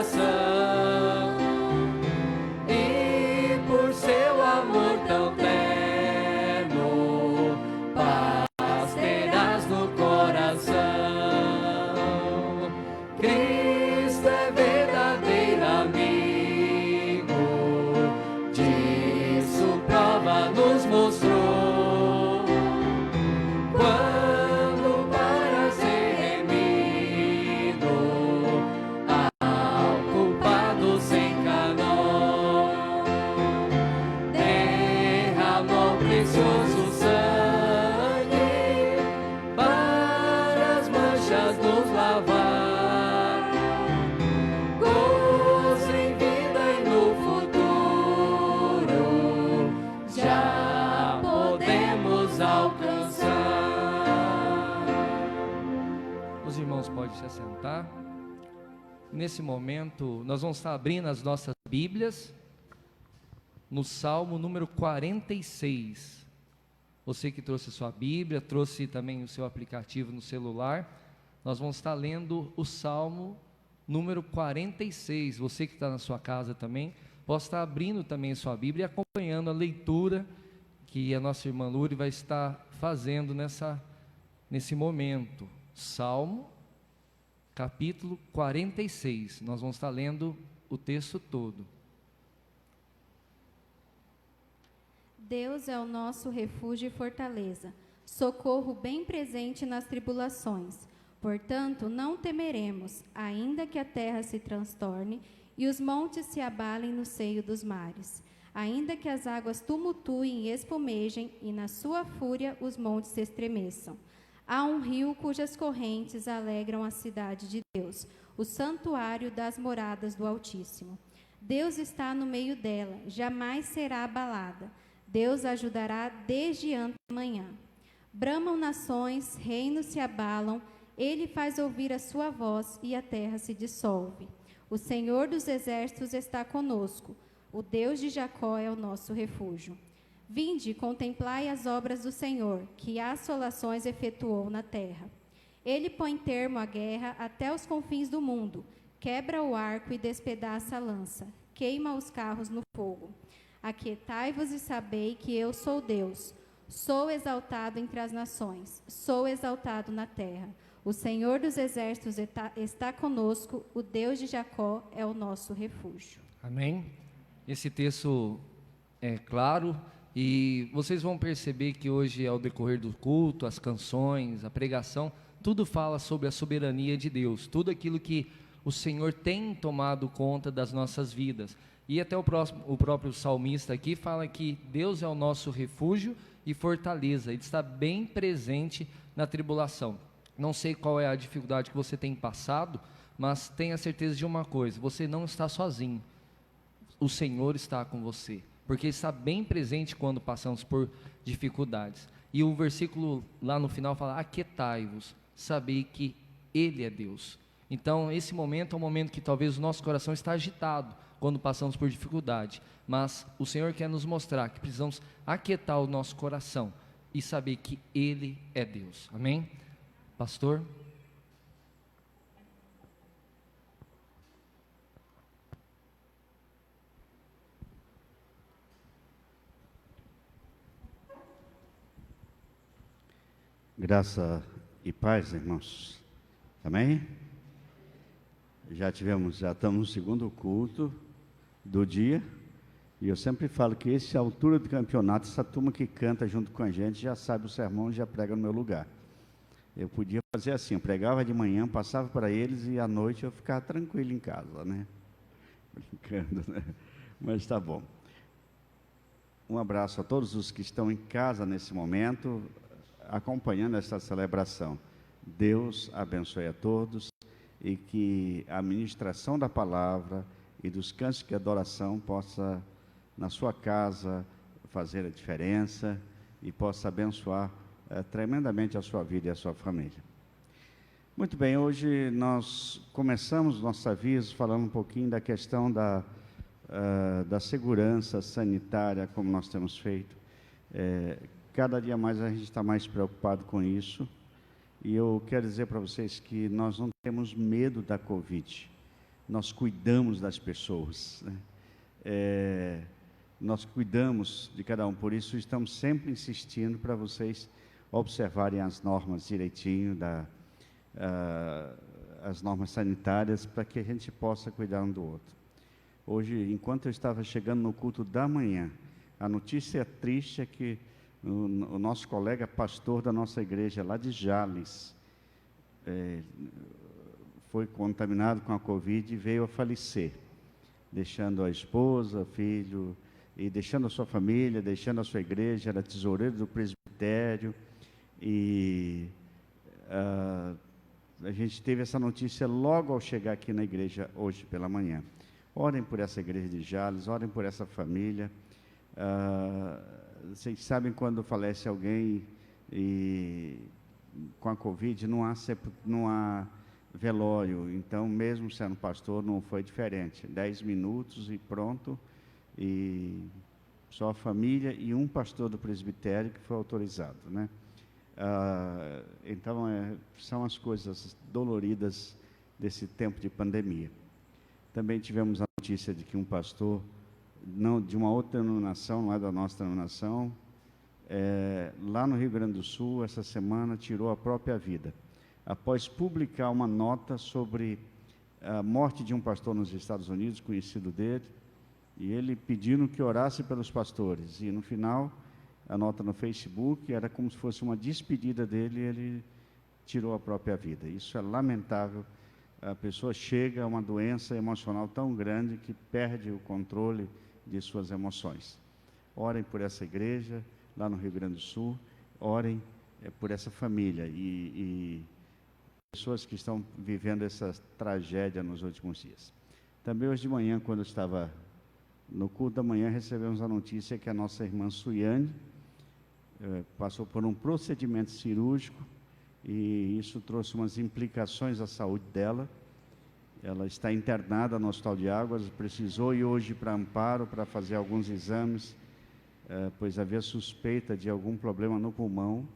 coração, e por seu amor tão terno, paz terás no coração. Cristo é verdadeiro amigo, disso prova nos mostrou. Pode se assentar. Nesse momento, nós vamos estar abrindo as nossas Bíblias no Salmo número 46. Você que trouxe a sua Bíblia, trouxe também o seu aplicativo no celular, nós vamos estar lendo o Salmo número 46. Você que está na sua casa também, pode estar abrindo também a sua Bíblia e acompanhando a leitura que a nossa irmã Luri vai estar fazendo nesse momento. Salmo capítulo 46, nós vamos estar lendo o texto todo. Deus é o nosso refúgio e fortaleza, socorro bem presente nas tribulações. Portanto, não temeremos, ainda que a terra se transtorne e os montes se abalem no seio dos mares. Ainda que as águas tumultuem e espumejem e na sua fúria os montes se estremeçam. Há um rio cujas correntes alegram a cidade de Deus, o santuário das moradas do Altíssimo. Deus está no meio dela, jamais será abalada. Deus ajudará desde antemanhã. Bramam nações, reinos se abalam, ele faz ouvir a sua voz e a terra se dissolve. O Senhor dos exércitos está conosco, o Deus de Jacó é o nosso refúgio. Vinde, contemplai as obras do Senhor, que assolações efetuou na terra. Ele põe termo à guerra até os confins do mundo, quebra o arco e despedaça a lança, queima os carros no fogo. Aquietai-vos e sabei que eu sou Deus. Sou exaltado entre as nações, sou exaltado na terra. O Senhor dos exércitos está conosco, o Deus de Jacó é o nosso refúgio. Amém? Esse texto é claro. E vocês vão perceber que hoje, ao decorrer do culto, as canções, a pregação, tudo fala sobre a soberania de Deus, tudo aquilo que o Senhor tem tomado conta das nossas vidas. E até o próprio salmista aqui fala que Deus é o nosso refúgio e fortaleza, Ele está bem presente na tribulação. Não sei qual é a dificuldade que você tem passado, mas tenha certeza de uma coisa, você não está sozinho, o Senhor está com você, porque está bem presente quando passamos por dificuldades. E o versículo lá no final fala: aquietai-vos, sabei que Ele é Deus. Então esse momento é um momento que talvez o nosso coração está agitado quando passamos por dificuldade, mas o Senhor quer nos mostrar que precisamos aquietar o nosso coração e saber que Ele é Deus. Amém? Pastor? Graça e paz, irmãos. Amém? Já estamos no segundo culto do dia, e eu sempre falo que essa altura do campeonato, essa turma que canta junto com a gente já sabe o sermão e já prega no meu lugar. Eu podia fazer assim, eu pregava de manhã, passava para eles e à noite eu ficava tranquilo em casa, né? Brincando, né? Mas tá bom. Um abraço a todos os que estão em casa nesse momento, acompanhando essa celebração. Deus abençoe a todos e que a ministração da palavra e dos cantos de adoração possa, na sua casa, fazer a diferença e possa abençoar tremendamente a sua vida e a sua família. Muito bem, hoje nós começamos nosso aviso falando um pouquinho da questão da segurança sanitária, como nós temos feito. Cada dia mais a gente está mais preocupado com isso, e eu quero dizer para vocês que nós não temos medo da Covid, nós cuidamos das pessoas, né? Nós cuidamos de cada um, por isso estamos sempre insistindo para vocês observarem as normas direitinho, as normas sanitárias, para que a gente possa cuidar um do outro. Hoje, enquanto eu estava chegando no culto da manhã, a notícia triste é que o nosso colega pastor da nossa igreja, lá de Jales, foi contaminado com a Covid e veio a falecer, deixando a esposa, filho, e deixando a sua família, deixando a sua igreja. Era tesoureiro do presbitério, e a gente teve essa notícia logo ao chegar aqui na igreja hoje pela manhã. Orem por essa igreja de Jales, orem por essa família. Vocês sabem, quando falece alguém com a Covid, não há velório. Então, mesmo sendo pastor, não foi diferente. 10 minutos e pronto. E só a família e um pastor do presbitério que foi autorizado, né? Então, são as coisas doloridas desse tempo de pandemia. Também tivemos a notícia de que um pastor, não, de uma outra denominação, não é da nossa denominação, lá no Rio Grande do Sul, essa semana, tirou a própria vida, após publicar uma nota sobre a morte de um pastor nos Estados Unidos, conhecido dele, e ele pedindo que orasse pelos pastores. E no final, a nota no Facebook era como se fosse uma despedida dele, e ele tirou a própria vida. Isso é lamentável. A pessoa chega a uma doença emocional tão grande que perde o controle de suas emoções. Orem por essa igreja, lá no Rio Grande do Sul, orem por essa família e pessoas que estão vivendo essa tragédia nos últimos dias. Também hoje de manhã, quando eu estava no culto da manhã, recebemos a notícia que a nossa irmã Suiane passou por um procedimento cirúrgico, e isso trouxe umas implicações à saúde dela. Ela está internada no Hospital de Águas, precisou ir hoje para Amparo para fazer alguns exames, pois havia suspeita de algum problema no pulmão,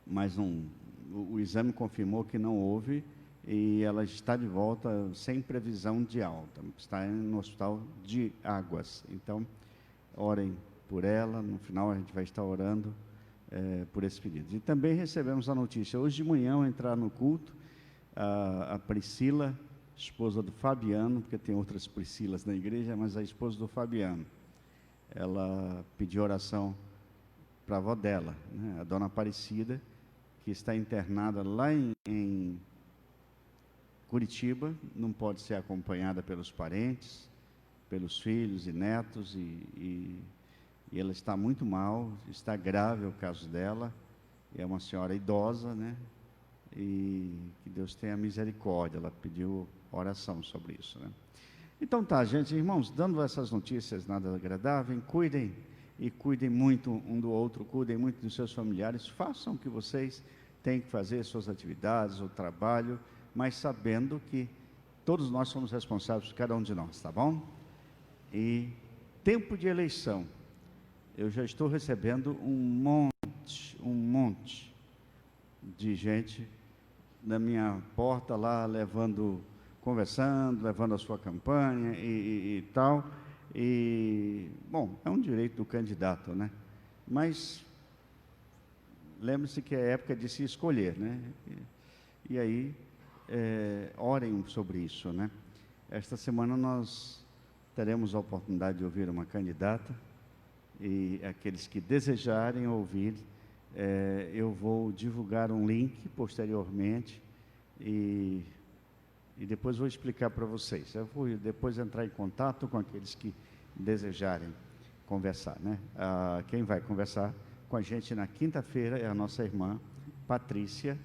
mas o exame confirmou que não houve, e ela está de volta sem previsão de alta, está no Hospital de Águas. Então, orem por ela. No final a gente vai estar orando por esse pedido. E também recebemos a notícia, hoje de manhã, ao entrar no culto, a Priscila, esposa do Fabiano, porque tem outras Priscilas na igreja, mas a esposa do Fabiano, ela pediu oração para a avó dela, né, a dona Aparecida, que está internada lá em Curitiba, não pode ser acompanhada pelos parentes, pelos filhos e netos, e ela está muito mal, está grave o caso dela, é uma senhora idosa, né? E que Deus tenha misericórdia. Ela pediu oração sobre isso, né? Então tá, gente, irmãos, dando essas notícias nada agradáveis, cuidem, e cuidem muito um do outro, cuidem muito dos seus familiares, façam o que vocês têm que fazer, suas atividades, o trabalho, mas sabendo que todos nós somos responsáveis por cada um de nós, tá bom? E tempo de eleição, eu já estou recebendo um monte de gente na minha porta lá, conversando, levando a sua campanha e tal. E, bom, é um direito do candidato, né? Mas lembre-se que é época de se escolher, né? E aí, orem sobre isso, né? Esta semana nós teremos a oportunidade de ouvir uma candidata, e aqueles que desejarem ouvir, eu vou divulgar um link posteriormente, e depois vou explicar para vocês. Eu vou depois entrar em contato com aqueles que desejarem conversar, né? Quem vai conversar com a gente na quinta-feira é a nossa irmã Patrícia,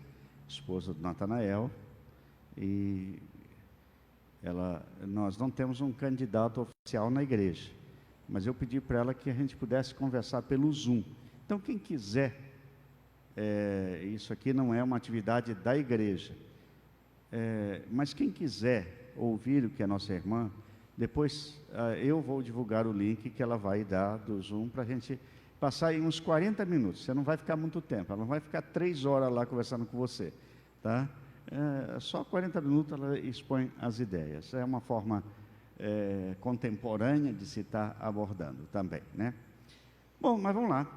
esposa do Natanael, e nós não temos um candidato oficial na igreja, mas eu pedi para ela que a gente pudesse conversar pelo Zoom. Então, quem quiser, isso aqui não é uma atividade da igreja, mas quem quiser ouvir o que a nossa irmã, depois eu vou divulgar o link que ela vai dar do Zoom para a gente passar aí uns 40 minutos. Você não vai ficar muito tempo, ela não vai ficar 3 horas lá conversando com você, tá? só 40 minutos ela expõe as ideias. É uma forma contemporânea de se estar abordando também, né? Bom, mas vamos lá.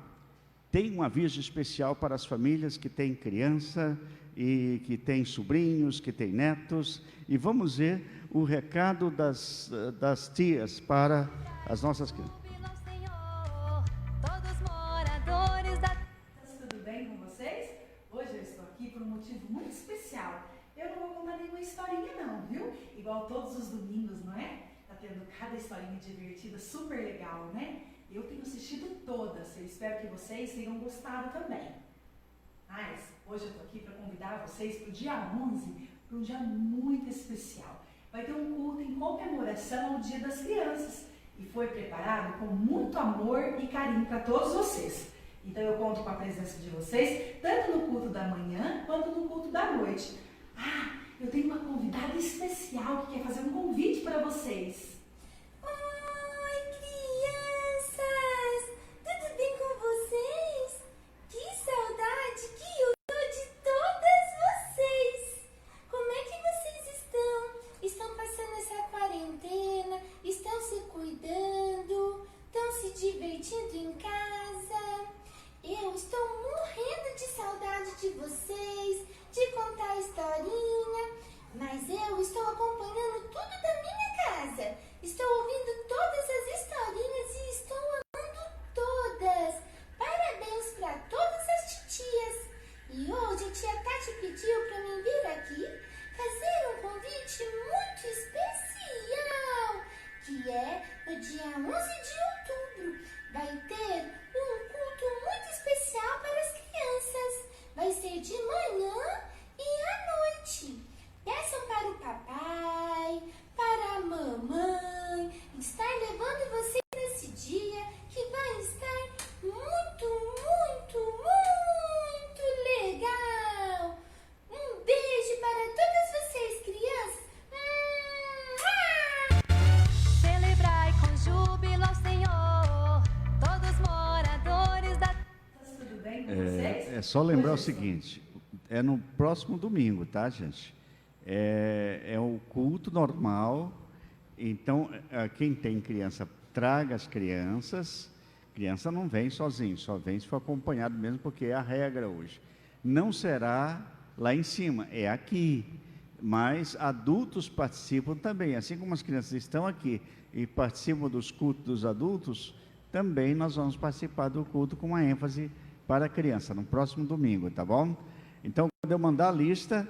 Tem um aviso especial para as famílias que têm criança e que têm sobrinhos, que têm netos. E vamos ver o recado das tias para as nossas crianças. Tudo bem com vocês? Hoje eu estou aqui por um motivo muito especial. Eu não vou contar nenhuma historinha não, viu? Igual todos os domingos, não é? Tá tendo cada historinha divertida, super legal, né? Eu tenho assistido todas, eu espero que vocês tenham gostado também. Mas hoje eu tô aqui para convidar vocês para o dia 11, para um dia muito especial. Vai ter um culto em comemoração ao Dia das Crianças e foi preparado com muito amor e carinho para todos vocês. Então eu conto com a presença de vocês, tanto no culto da manhã quanto no culto da noite. Ah, eu tenho uma convidada especial que quer fazer um convite para vocês. Divertindo em casa. Eu estou morrendo de saudade de vocês, de contar historinha, mas eu estou acompanhando tudo da minha casa. Estou ouvindo todas as historinhas e estou amando todas. Parabéns para todas as titias. E hoje a tia Tati pediu para mim vir aqui fazer um convite muito especial, que é no dia 11 de outubro. Vai ter um culto muito especial para as crianças. Vai ser de manhã e à noite. Peçam para o papai, para a mamãe, estar levando vocês nesse dia, que vai estar muito, muito, muito legal. Um beijo para todas vocês, crianças. Celebrai com júbilo ao Senhor, todos moradores da... Tudo bem com vocês? É só lembrar o seguinte, é no próximo domingo, tá, gente? É o culto normal, então quem tem criança, traga as crianças. Criança não vem sozinho, só vem se for acompanhado mesmo, porque é a regra hoje. Não será lá em cima, é aqui. Mas adultos participam também, assim como as crianças estão aqui e participam dos cultos dos adultos, também nós vamos participar do culto com uma ênfase para a criança, no próximo domingo, tá bom? Então, quando eu mandar a lista,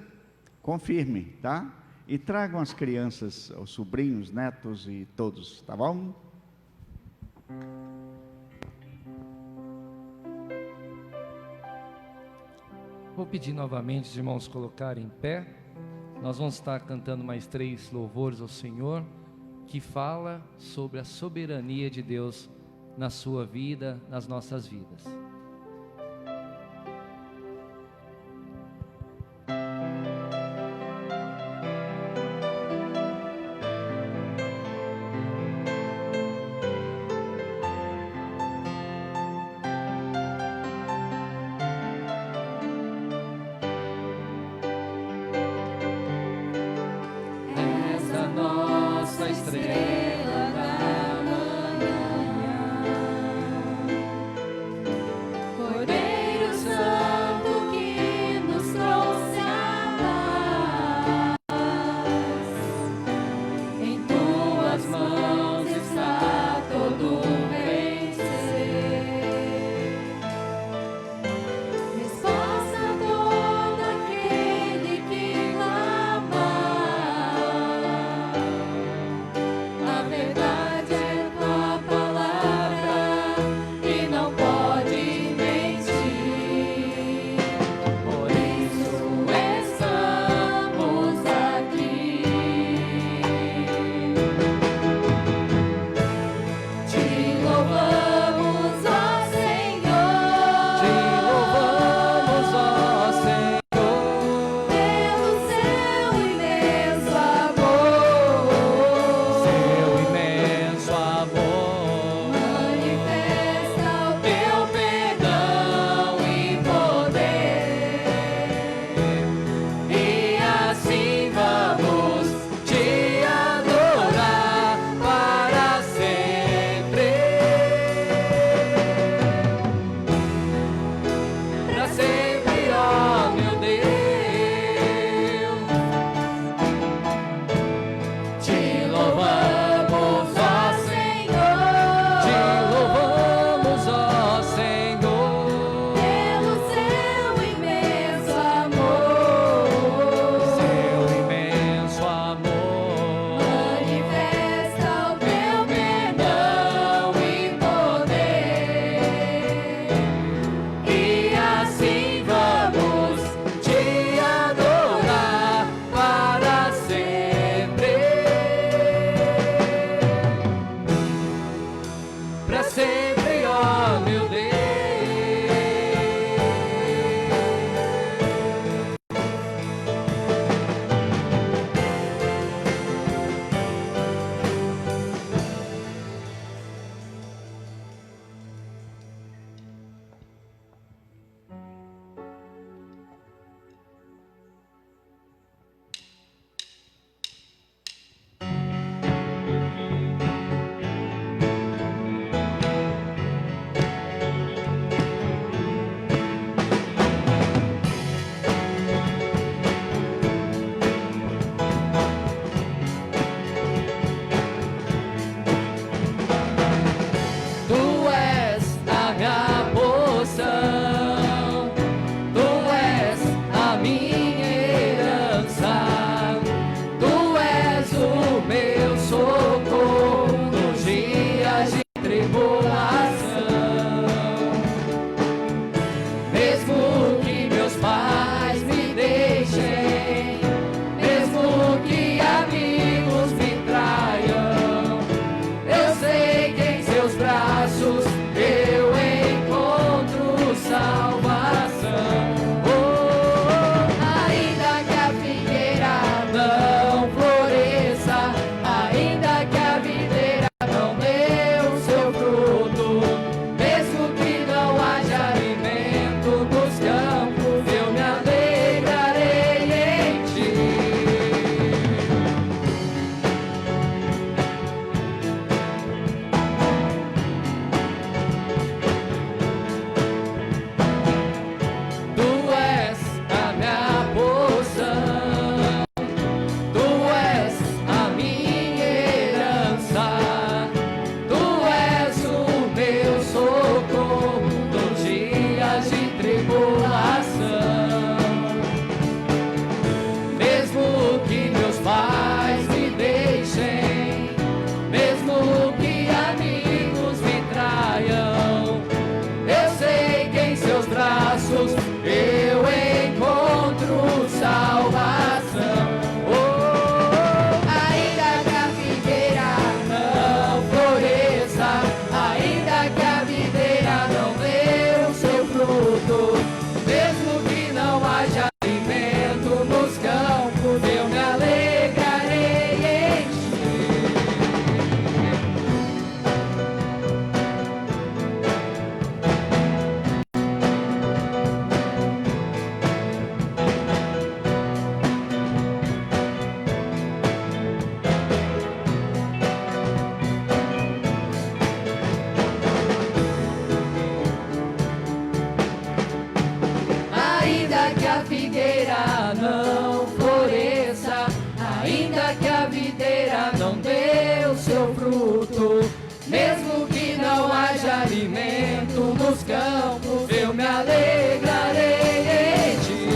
confirme, tá? E tragam as crianças, os sobrinhos, netos e todos, tá bom? Vou pedir novamente os irmãos colocarem em pé. Nós vamos estar cantando mais 3 louvores ao Senhor, que fala sobre a soberania de Deus na sua vida, nas nossas vidas. Estrela da manhã, Cordeiro Santo que nos trouxe a paz, em tuas mãos está todo vencer. Resposta a todo aquele que clamar. Ainda que a videira não dê o seu fruto, mesmo que não haja alimento nos campos, eu me alegrarei em ti.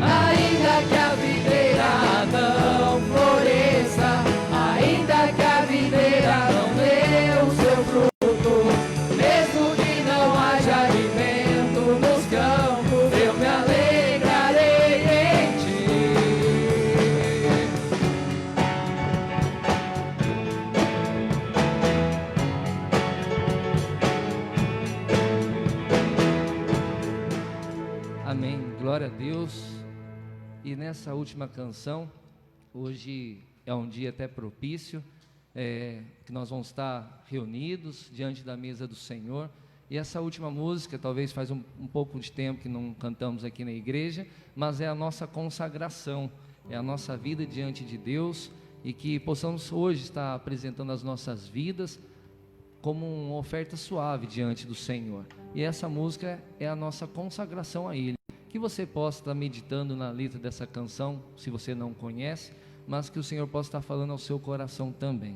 Ainda que a videira não floresça, ainda que a videira não dê o seu fruto, mesmo que não haja alimento nos campos, eu me alegrarei em ti. Amém. Glória a Deus. E nessa última canção, hoje é um dia até propício, que nós vamos estar reunidos diante da mesa do Senhor. E essa última música, talvez faz um pouco de tempo que não cantamos aqui na igreja, mas é a nossa consagração, é a nossa vida diante de Deus, e que possamos hoje estar apresentando as nossas vidas como uma oferta suave diante do Senhor. E essa música é a nossa consagração a Ele. Que você possa estar meditando na letra dessa canção, se você não conhece, mas que o Senhor possa estar falando ao seu coração também.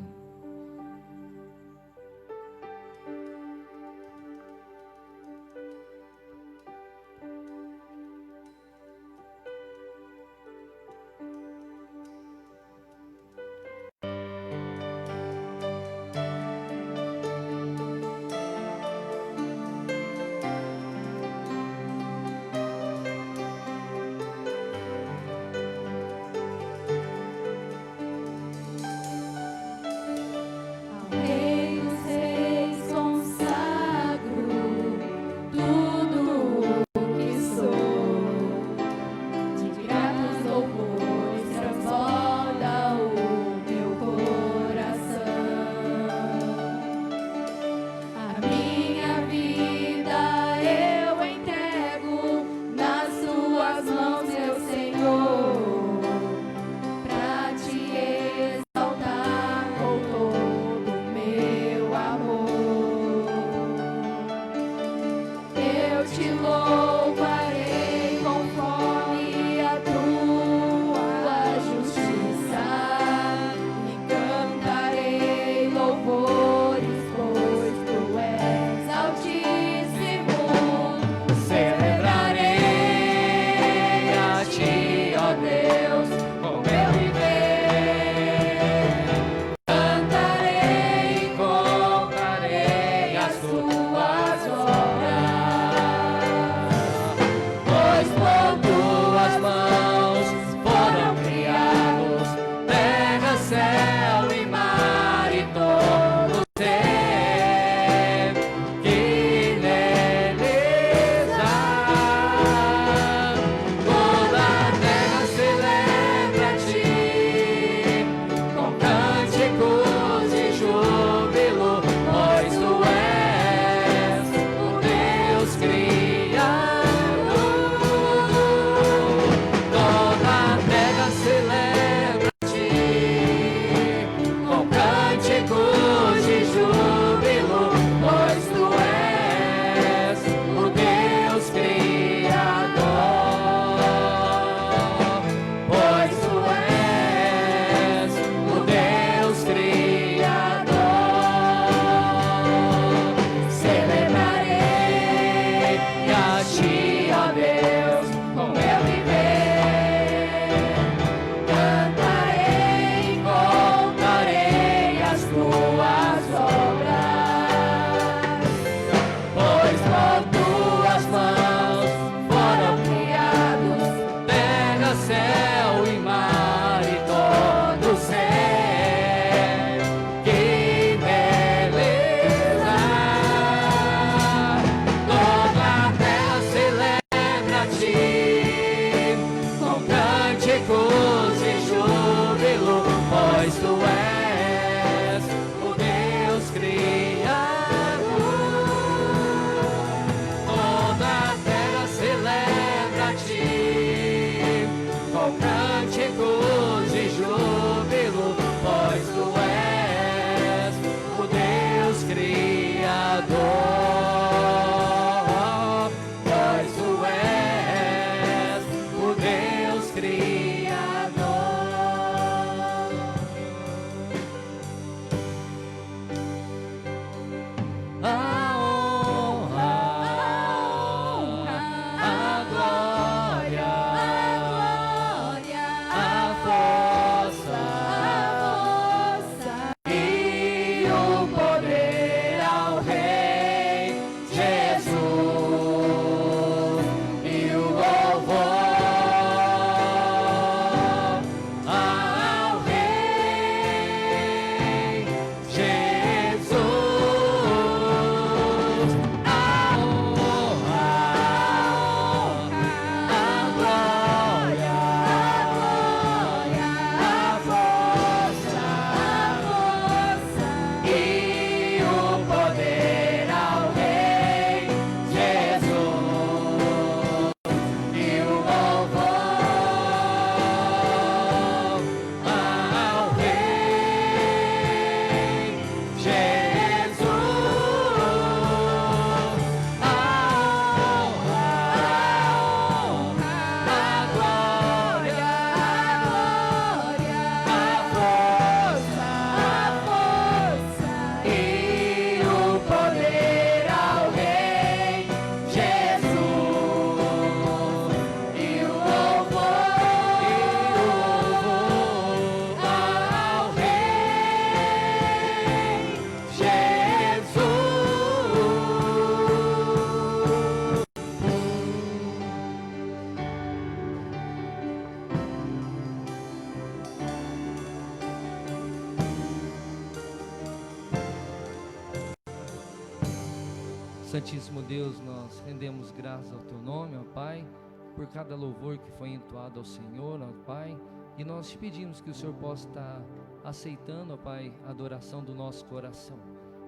Santíssimo Deus, nós rendemos graças ao Teu nome, ó Pai, por cada louvor que foi entoado ao Senhor, ó Pai, e nós te pedimos que o Senhor possa estar aceitando, ó Pai, a adoração do nosso coração.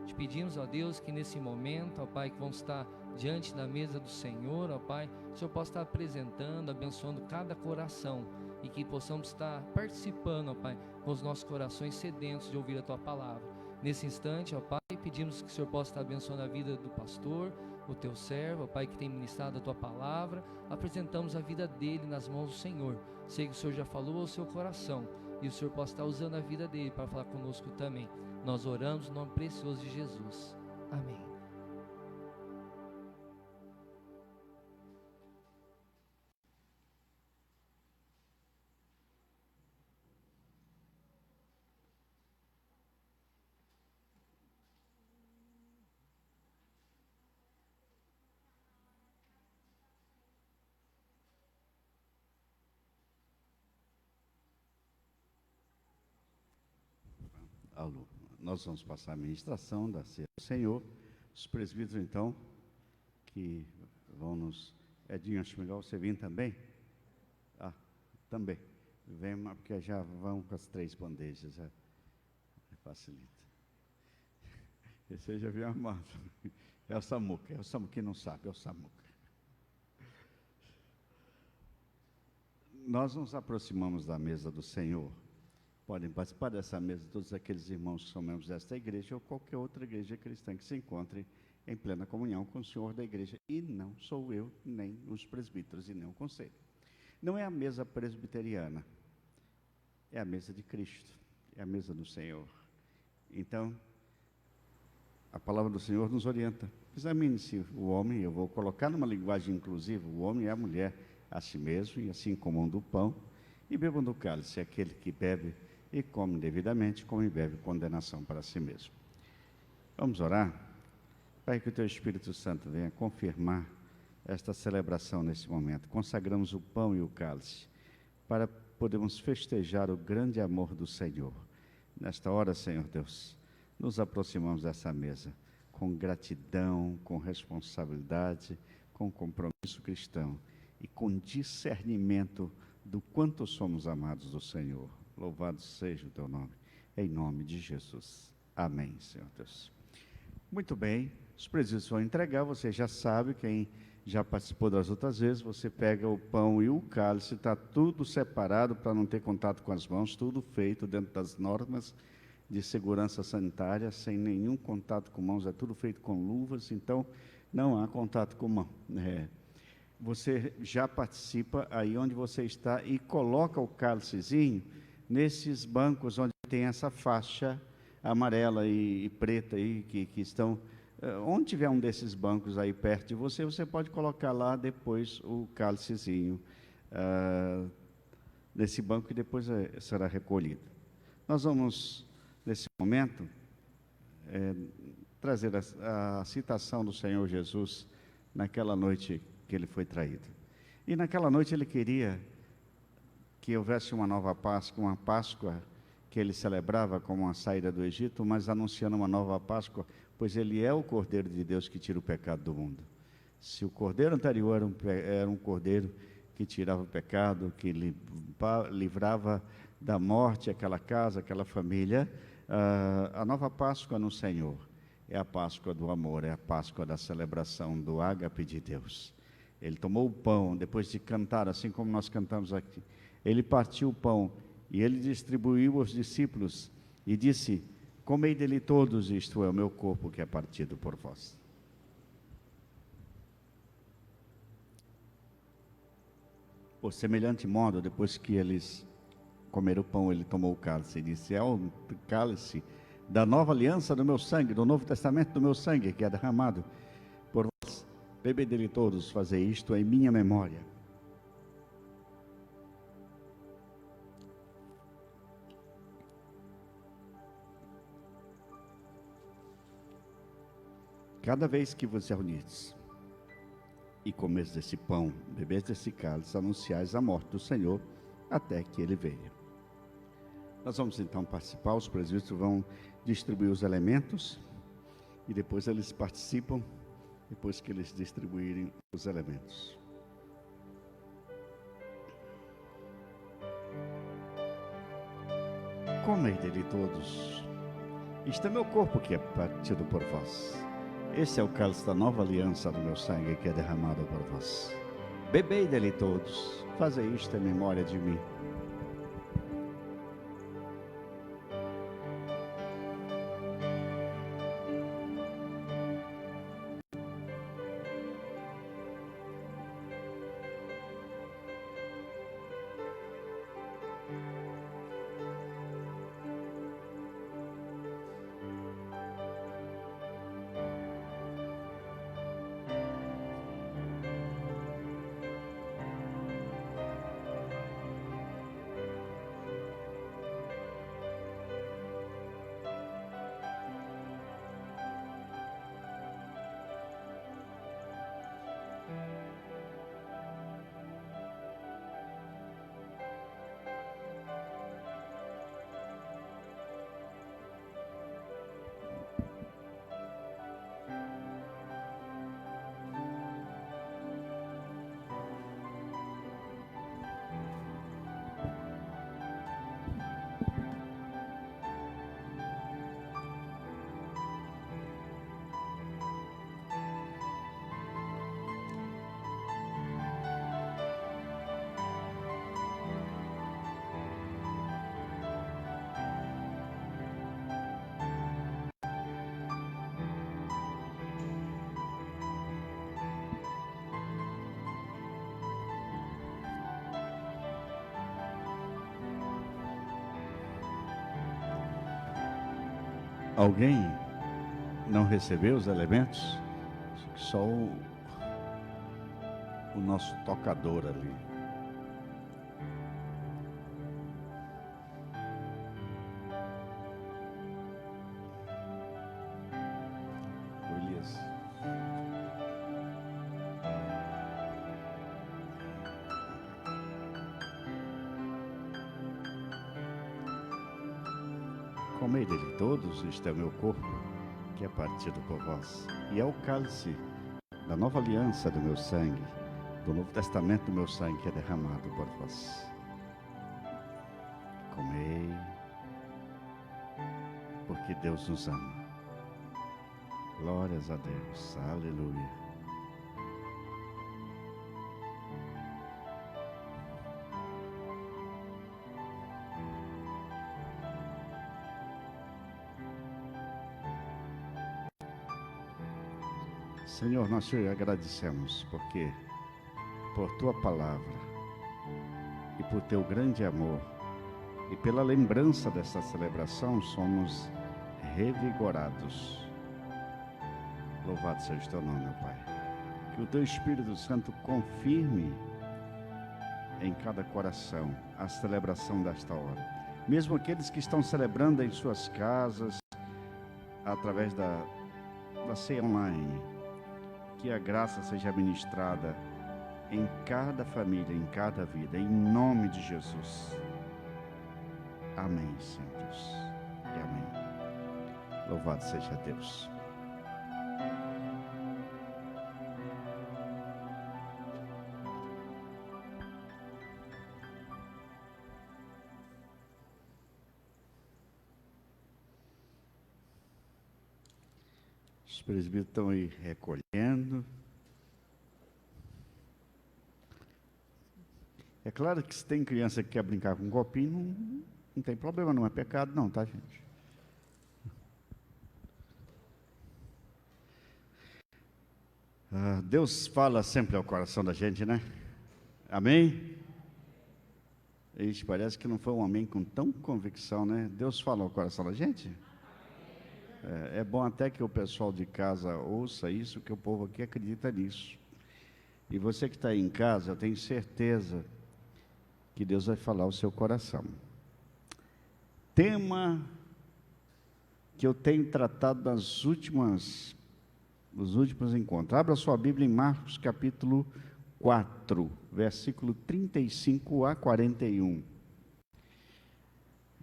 Te pedimos, ó Deus, que nesse momento, ó Pai, que vamos estar diante da mesa do Senhor, ó Pai, o Senhor possa estar apresentando, abençoando cada coração, e que possamos estar participando, ó Pai, com os nossos corações sedentos de ouvir a Tua palavra. Nesse instante, ó Pai, pedimos que o Senhor possa estar abençoando a vida do pastor, o Teu servo, ó Pai, que tem ministrado a Tua palavra. Apresentamos a vida dele nas mãos do Senhor. Sei que o Senhor já falou ao seu coração, e o Senhor possa estar usando a vida dele para falar conosco também. Nós oramos no nome precioso de Jesus. Amém. Alô. Nós vamos passar a ministração da ceia do Senhor. Os presbíteros, então, que vão nos... Edinho, acho melhor você vir também? Ah, também. Vem, porque já vão com as 3 bandejas, facilita. Esse aí já viu armado. É o Samuca, quem não sabe, é o Samuca. Nós nos aproximamos da mesa do Senhor. Podem participar dessa mesa todos aqueles irmãos que são membros desta igreja ou qualquer outra igreja cristã que se encontre em plena comunhão com o Senhor da igreja. E não sou eu, nem os presbíteros e nem o conselho. Não é a mesa presbiteriana, é a mesa de Cristo, é a mesa do Senhor. Então, a palavra do Senhor nos orienta. Examine-se o homem, eu vou colocar numa linguagem inclusiva, o homem e a mulher a si mesmo, e assim comam do pão e bebam do cálice. Aquele que bebe e come devidamente, come e bebe condenação para si mesmo. Vamos orar? Pai, que o Teu Espírito Santo venha confirmar esta celebração nesse momento. Consagramos o pão e o cálice para podermos festejar o grande amor do Senhor. Nesta hora, Senhor Deus, nos aproximamos dessa mesa com gratidão, com responsabilidade, com compromisso cristão e com discernimento do quanto somos amados do Senhor. Louvado seja o Teu nome, em nome de Jesus. Amém, Senhor Deus. Muito bem, os presbíteros vão entregar, você já sabe, quem já participou das outras vezes, você pega o pão e o cálice, está tudo separado para não ter contato com as mãos, tudo feito dentro das normas de segurança sanitária, sem nenhum contato com mãos, é tudo feito com luvas, então não há contato com mão. Você já participa aí onde você está e coloca o cálicezinho nesses bancos onde tem essa faixa amarela e preta aí, que estão... Onde tiver um desses bancos aí perto de você, você pode colocar lá depois o cálicezinho nesse banco e depois será recolhido. Nós vamos, nesse momento, trazer a citação do Senhor Jesus naquela noite que Ele foi traído. E naquela noite Ele queria que houvesse uma nova Páscoa, uma Páscoa que Ele celebrava como a saída do Egito, mas anunciando uma nova Páscoa, pois Ele é o Cordeiro de Deus que tira o pecado do mundo. Se o Cordeiro anterior era um Cordeiro que tirava o pecado, que livrava da morte aquela casa, aquela família, a nova Páscoa no Senhor é a Páscoa do amor, é a Páscoa da celebração do ágape de Deus. Ele tomou o pão, depois de cantar, assim como nós cantamos aqui, Ele partiu o pão e Ele distribuiu aos discípulos e disse: comei dele todos, isto é o meu corpo que é partido por vós. Por semelhante modo, depois que eles comeram o pão, Ele tomou o cálice e disse: é o cálice da nova aliança do meu sangue, do Novo Testamento do meu sangue, que é derramado por vós. Bebei dele todos, fazei isto em minha memória. Cada vez que vos reunirdes e comeis desse pão, bebeis desse cálice, anunciais a morte do Senhor até que Ele venha. Nós vamos então participar, os presbíteros vão distribuir os elementos e depois eles participam depois que eles distribuírem os elementos. Comei dele todos. Isto é meu corpo que é partido por vós. Este é o cálice da nova aliança do meu sangue que é derramado por vós. Bebei dele todos. Fazei isto em memória de mim. Alguém não recebeu os elementos? Só o nosso tocador ali. O Elias. Comei dele todos, isto é meu corpo, que é partido por vós. E é o cálice da nova aliança do meu sangue, do novo testamento do meu sangue, que é derramado por vós. Comei, porque Deus nos ama. Glórias a Deus, aleluia. Senhor, nós te agradecemos porque por tua palavra e por teu grande amor e pela lembrança dessa celebração somos revigorados. Louvado seja o teu nome, meu Pai. Que o teu Espírito Santo confirme em cada coração a celebração desta hora. Mesmo aqueles que estão celebrando em suas casas, através da ceia online, que a graça seja ministrada em cada família, em cada vida, em nome de Jesus. Amém, Senhor Deus. E amém. Louvado seja Deus. Os presbíteros estão aí recolhendo. É claro que se tem criança que quer brincar com um copinho, não tem problema, não é pecado não, tá, gente? Deus fala sempre ao coração da gente, né? Amém? Ixi, parece que não foi um amém com tão convicção, né? Deus fala ao coração da gente? É bom até que o pessoal de casa ouça isso, que o povo aqui acredita nisso. E você que está aí em casa, eu tenho certeza que Deus vai falar ao seu coração. Tema que eu tenho tratado nos últimos encontros. Abra sua Bíblia em Marcos capítulo 4, versículo 35 a 41.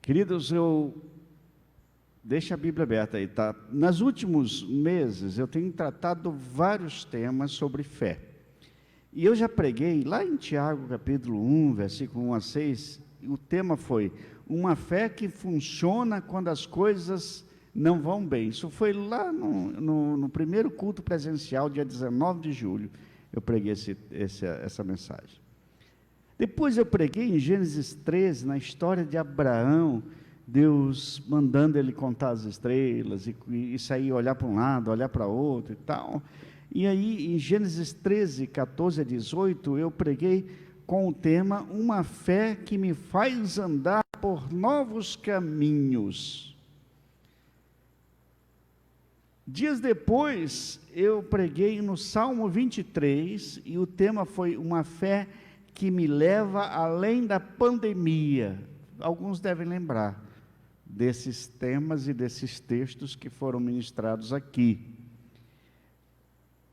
Queridos, eu Deixa a Bíblia aberta aí, tá? Nos últimos meses, eu tenho tratado vários temas sobre fé. E eu já preguei lá em Tiago, capítulo 1, versículo 1 a 6, o tema foi uma fé que funciona quando as coisas não vão bem. Isso foi lá no primeiro culto presencial, dia 19 de julho, eu preguei essa mensagem. Depois eu preguei em Gênesis 13, na história de Abraão, Deus mandando ele contar as estrelas e sair, olhar para um lado, olhar para outro e tal. E aí, em Gênesis 13, 14 a 18, eu preguei com o tema uma fé que me faz andar por novos caminhos. Dias depois, eu preguei no Salmo 23, e o tema foi uma fé que me leva além da pandemia. Alguns devem lembrar desses temas e desses textos que foram ministrados aqui.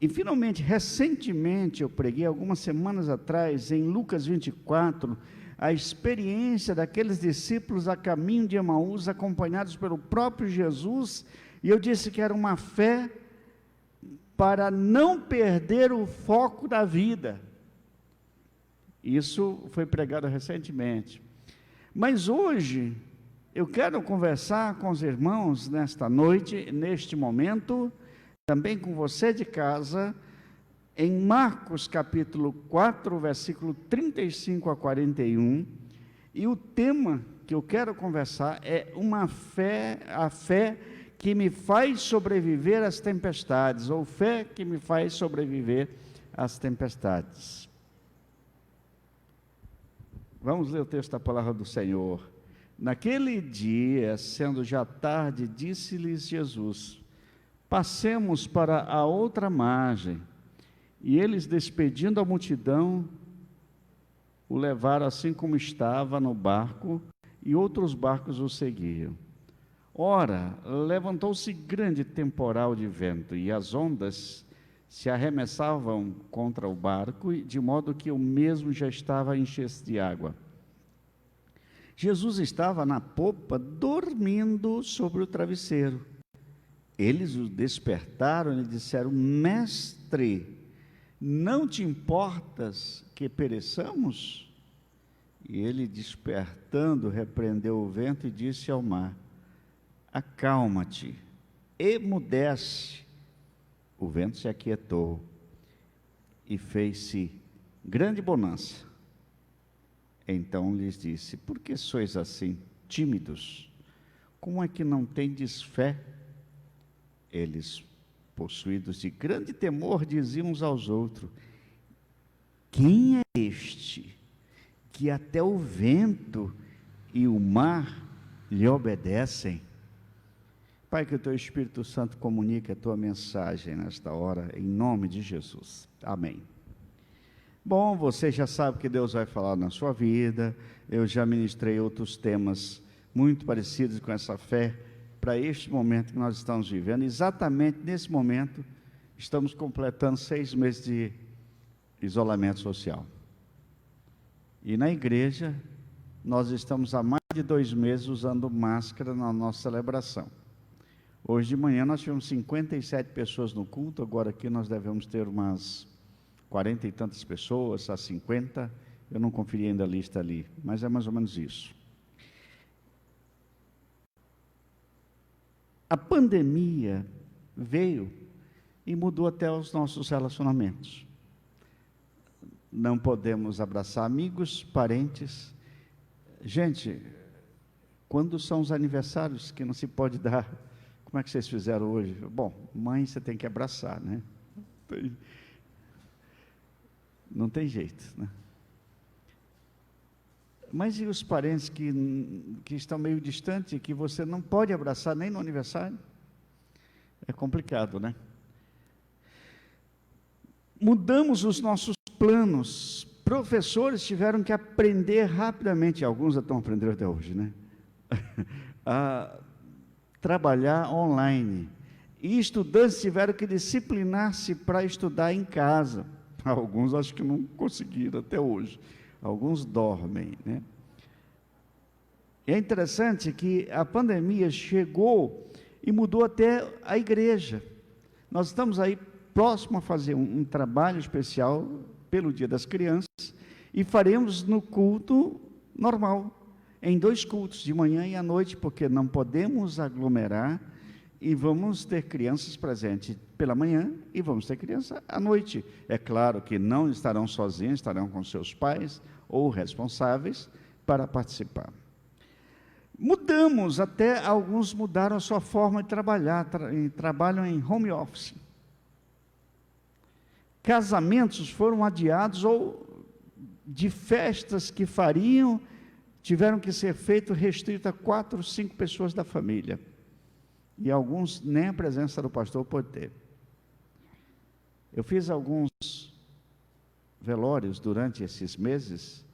E finalmente, recentemente, eu preguei algumas semanas atrás, em Lucas 24, a experiência daqueles discípulos a caminho de Emaús, acompanhados pelo próprio Jesus, e eu disse que era uma fé para não perder o foco da vida. Isso foi pregado recentemente. Mas hoje, eu quero conversar com os irmãos nesta noite, neste momento, também com você de casa, em Marcos capítulo 4, versículo 35 a 41, e o tema que eu quero conversar é a fé que me faz sobreviver às tempestades, ou fé que me faz sobreviver às tempestades. Vamos ler o texto da palavra do Senhor. Naquele dia, sendo já tarde, disse-lhes Jesus: passemos para a outra margem. E eles, despedindo a multidão, o levaram assim como estava no barco, e outros barcos o seguiam. Ora, levantou-se grande temporal de vento, e as ondas se arremessavam contra o barco, de modo que o mesmo já estava a encher-se de água. Jesus estava na popa, dormindo sobre o travesseiro. Eles o despertaram e disseram: Mestre, não te importas que pereçamos? E ele, despertando, repreendeu o vento e disse ao mar: acalma-te, emudece. O vento se aquietou e fez-se grande bonança. Então lhes disse: por que sois assim tímidos? Como é que não tendes fé? Eles, possuídos de grande temor, diziam uns aos outros: quem é este que até o vento e o mar lhe obedecem? Pai, que o teu Espírito Santo comunique a tua mensagem nesta hora, em nome de Jesus. Amém. Bom, você já sabe que Deus vai falar na sua vida. Eu já ministrei outros temas muito parecidos com essa fé, para este momento que nós estamos vivendo. Exatamente nesse momento, estamos completando 6 meses de isolamento social. E na igreja, nós estamos há mais de 2 meses usando máscara na nossa celebração. Hoje de manhã nós tivemos 57 pessoas no culto, agora aqui nós devemos ter umas 40 e tantas pessoas, a 50, eu não conferi ainda a lista ali, mas é mais ou menos isso. A pandemia veio e mudou até os nossos relacionamentos. Não podemos abraçar amigos, parentes. Gente, quando são os aniversários que não se pode dar? Como é que vocês fizeram hoje? Bom, mãe você tem que abraçar, né? Não tem jeito, né? Mas e os parentes que estão meio distantes, que você não pode abraçar nem no aniversário? É complicado, né? Mudamos os nossos planos. Professores tiveram que aprender rapidamente, alguns já estão aprendendo até hoje, né? A trabalhar online. E estudantes tiveram que disciplinar-se para estudar em casa. Alguns acho que não conseguiram até hoje. Alguns dormem, né? E é interessante que a pandemia chegou e mudou até a igreja. Nós estamos aí próximo a fazer um trabalho especial pelo Dia das Crianças e faremos no culto normal, em 2 cultos, de manhã e à noite, porque não podemos aglomerar e vamos ter crianças presentes pela manhã e vamos ter criança à noite. É claro que não estarão sozinhos, estarão com seus pais ou responsáveis para participar. Mudamos, até alguns mudaram a sua forma de trabalhar, trabalham em home office. Casamentos foram adiados ou de festas que fariam, tiveram que ser feitos restrito a 4 ou 5 pessoas da família. E alguns nem a presença do pastor pôde ter. Eu fiz alguns velórios durante esses meses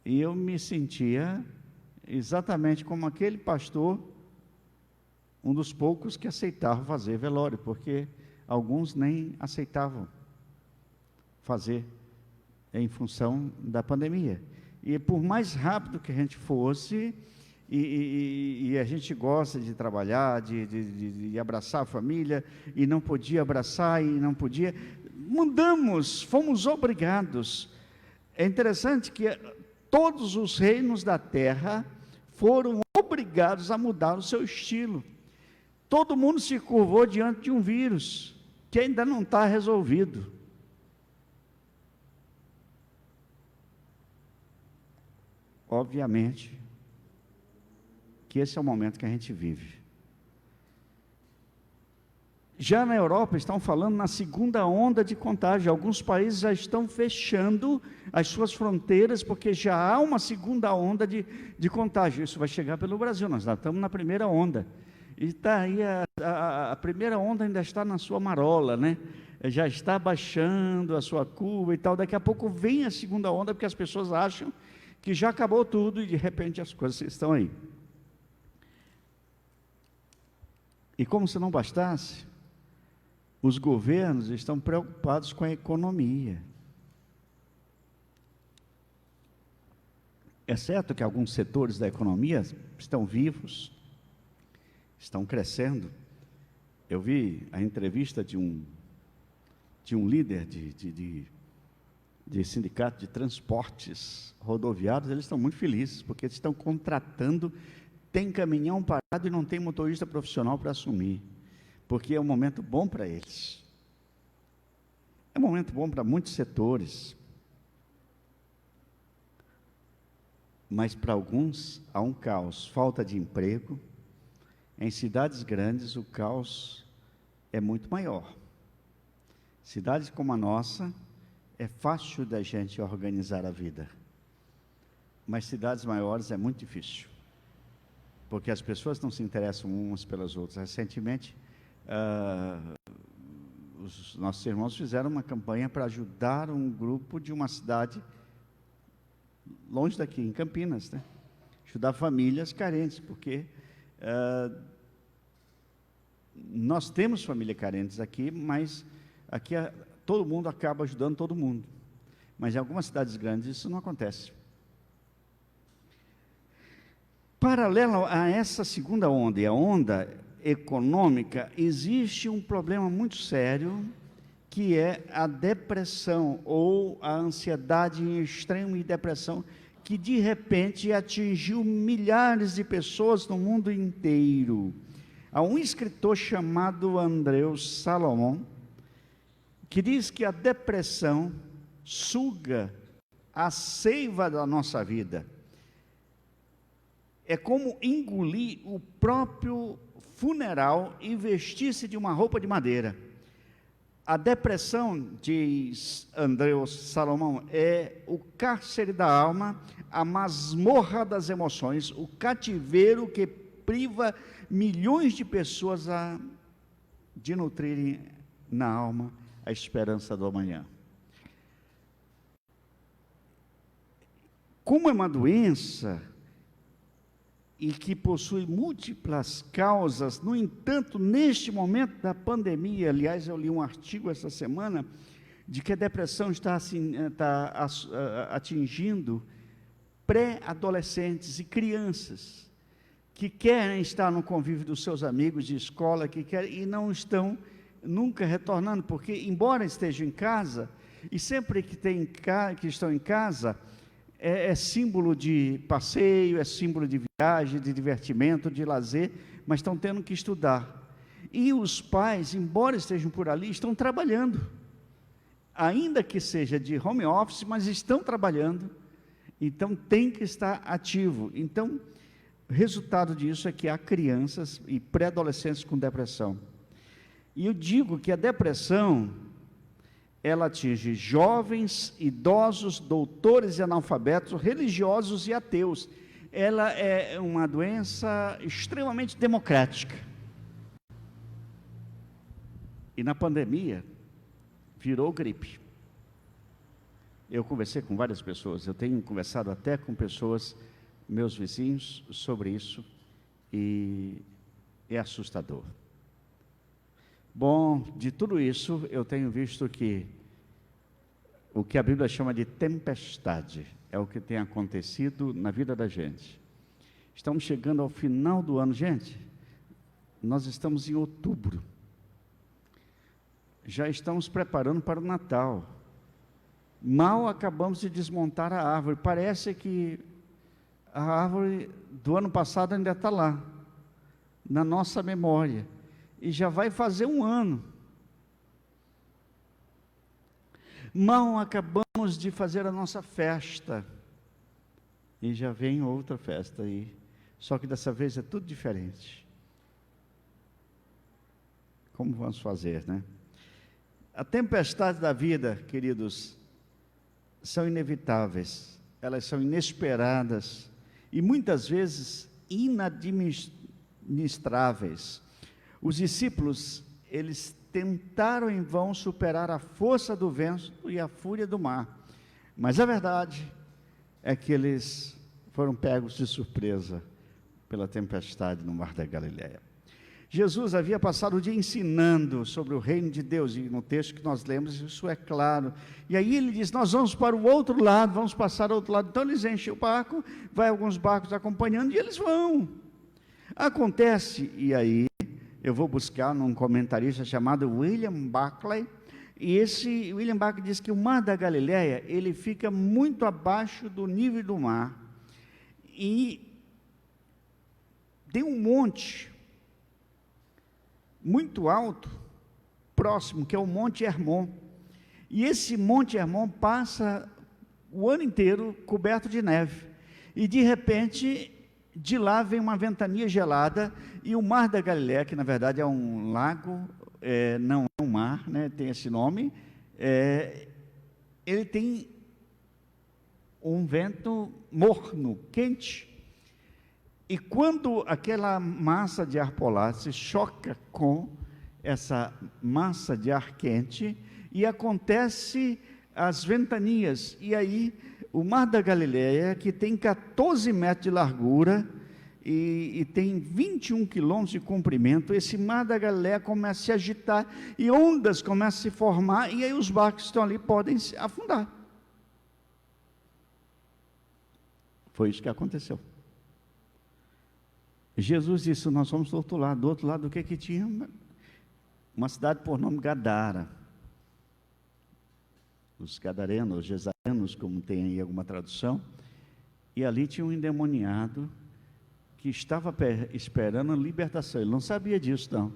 e eu me sentia exatamente como aquele pastor, um dos poucos que aceitava fazer velório, porque alguns nem aceitavam fazer em função da pandemia. E por mais rápido que a gente fosse, e a gente gosta de trabalhar, de abraçar a família, e não podia abraçar, e não podia, mudamos, fomos obrigados. É interessante que todos os reinos da terra foram obrigados a mudar o seu estilo. Todo mundo se curvou diante de um vírus, que ainda não está resolvido. Obviamente que esse é o momento que a gente vive. Já na Europa estão falando na segunda onda de contágio. Alguns países já estão fechando as suas fronteiras, porque já há uma segunda onda de contágio. Isso vai chegar pelo Brasil, nós já estamos na primeira onda. E está aí, a primeira onda ainda está na sua marola, né? Já está baixando a sua curva e tal. Daqui a pouco vem a segunda onda, porque as pessoas acham que já acabou tudo e de repente as coisas estão aí. E como se não bastasse, os governos estão preocupados com a economia. É certo que alguns setores da economia estão vivos, estão crescendo. Eu vi a entrevista de um líder de sindicato de transportes rodoviários. Eles estão muito felizes, porque eles estão contratando, tem caminhão parado e não tem motorista profissional para assumir, porque é um momento bom para eles. É um momento bom para muitos setores, mas para alguns há um caos, falta de emprego. Em cidades grandes o caos é muito maior. Cidades como a nossa, é fácil da gente organizar a vida, mas cidades maiores é muito difícil, porque as pessoas não se interessam umas pelas outras. Recentemente, os nossos irmãos fizeram uma campanha para ajudar um grupo de uma cidade longe daqui, em Campinas, né? Ajudar famílias carentes, porque nós temos famílias carentes aqui, mas aqui todo mundo acaba ajudando todo mundo. Mas em algumas cidades grandes isso não acontece. Paralelo a essa segunda onda e a onda econômica, existe um problema muito sério, que é a depressão, ou a ansiedade em extremo e depressão, que de repente atingiu milhares de pessoas no mundo inteiro. Há um escritor chamado Andreu Salomão, que diz que a depressão suga a seiva da nossa vida. É como engolir o próprio funeral e vestir-se de uma roupa de madeira. A depressão, diz Andreu Salomão, é o cárcere da alma, a masmorra das emoções, o cativeiro que priva milhões de pessoas de nutrirem na alma a esperança do amanhã. Como é uma doença e que possui múltiplas causas, no entanto, neste momento da pandemia, aliás, eu li um artigo essa semana, de que a depressão está atingindo pré-adolescentes e crianças que querem estar no convívio dos seus amigos de escola, que querem, e não estão nunca retornando, porque embora estejam em casa, e sempre que estão em casa, é símbolo de passeio, é símbolo de viagem, de divertimento, de lazer, mas estão tendo que estudar. E os pais, embora estejam por ali, estão trabalhando, ainda que seja de home office, mas estão trabalhando, então tem que estar ativo. Então, o resultado disso é que há crianças e pré-adolescentes com depressão. E eu digo que a depressão, ela atinge jovens, idosos, doutores e analfabetos, religiosos e ateus. Ela é uma doença extremamente democrática. E na pandemia, virou gripe. Eu conversei com várias pessoas, eu tenho conversado até com pessoas, meus vizinhos, sobre isso, e é assustador. Bom, de tudo isso, eu tenho visto que o que a Bíblia chama de tempestade é o que tem acontecido na vida da gente. Estamos chegando ao final do ano, gente, nós estamos em outubro, já estamos preparando para o Natal, mal acabamos de desmontar a árvore, parece que a árvore do ano passado ainda está lá, na nossa memória, e já vai fazer um ano. Mal acabamos de fazer a nossa festa, e já vem outra festa aí, só que dessa vez é tudo diferente. Como vamos fazer, né? A tempestade da vida, queridos, são inevitáveis, elas são inesperadas e muitas vezes inadministráveis. Os discípulos, eles tentaram em vão superar a força do vento e a fúria do mar, mas a verdade é que eles foram pegos de surpresa pela tempestade no mar da Galileia. Jesus havia passado o dia ensinando sobre o reino de Deus, e no texto que nós lemos, isso é claro. E aí ele diz, nós vamos para o outro lado, vamos passar ao outro lado. Então eles enchem o barco, vai alguns barcos acompanhando, e eles vão. Acontece, e aí eu vou buscar num comentarista chamado William Barclay, e esse William Barclay diz que o mar da Galileia, ele fica muito abaixo do nível do mar, e tem um monte muito alto, próximo, que é o Monte Hermon, e esse Monte Hermon passa o ano inteiro coberto de neve, e de repente, de lá vem uma ventania gelada, e o mar da Galileia, que na verdade é um lago, não é um mar, né, tem esse nome, ele tem um vento morno, quente, e quando aquela massa de ar polar se choca com essa massa de ar quente, e acontece as ventanias, e aí o mar da Galileia, que tem 14 metros de largura, e tem 21 quilômetros de comprimento, esse mar da Galileia começa a se agitar, e ondas começam a se formar, e aí os barcos que estão ali podem se afundar. Foi isso que aconteceu. Jesus disse, nós fomos do outro lado, o que tinha? Uma cidade por nome Gadara. Os gadarenos, os gesarenos, como tem aí alguma tradução, e ali tinha um endemoniado, que estava esperando a libertação, ele não sabia disso não,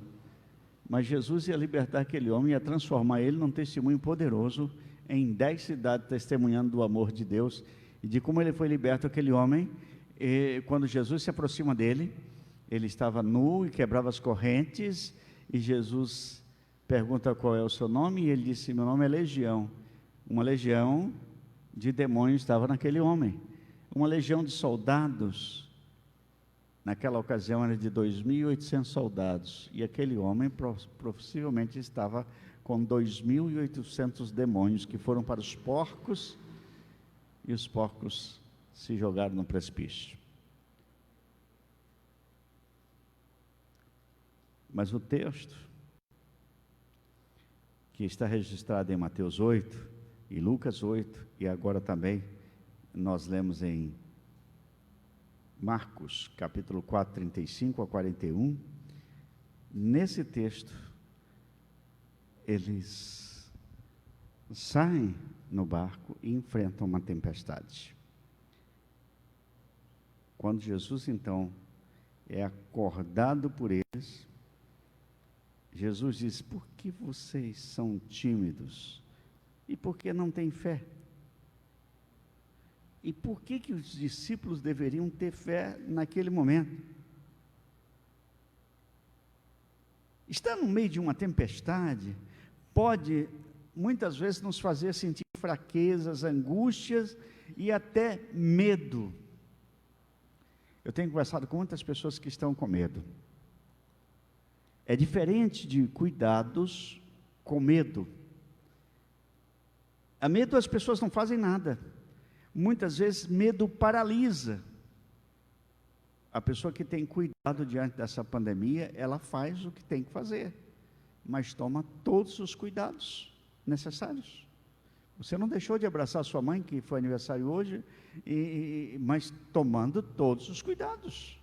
mas Jesus ia libertar aquele homem, ia transformar ele num testemunho poderoso, em 10 cidades testemunhando do amor de Deus, e de como ele foi liberto aquele homem. E quando Jesus se aproxima dele, ele estava nu e quebrava as correntes, e Jesus pergunta qual é o seu nome, e ele disse, meu nome é Legião. Uma legião de demônios estava naquele homem, uma legião de soldados, naquela ocasião era de 2.800 soldados, e aquele homem possivelmente estava com 2.800 demônios, que foram para os porcos, e os porcos se jogaram no precipício. Mas o texto, que está registrado em Mateus 8, e Lucas 8, e agora também nós lemos em Marcos, capítulo 4, 35 a 41. Nesse texto, eles saem no barco e enfrentam uma tempestade. Quando Jesus, então, é acordado por eles, Jesus diz: por que vocês são tímidos? E por que não têm fé? E por que os discípulos deveriam ter fé naquele momento? Estar no meio de uma tempestade pode, muitas vezes, nos fazer sentir fraquezas, angústias e até medo. Eu tenho conversado com muitas pessoas que estão com medo. É diferente de cuidados com medo. A medo as pessoas não fazem nada. Muitas vezes medo paralisa. A pessoa que tem cuidado diante dessa pandemia, ela faz o que tem que fazer, mas toma todos os cuidados necessários. Você não deixou de abraçar sua mãe, que foi aniversário hoje, mas tomando todos os cuidados.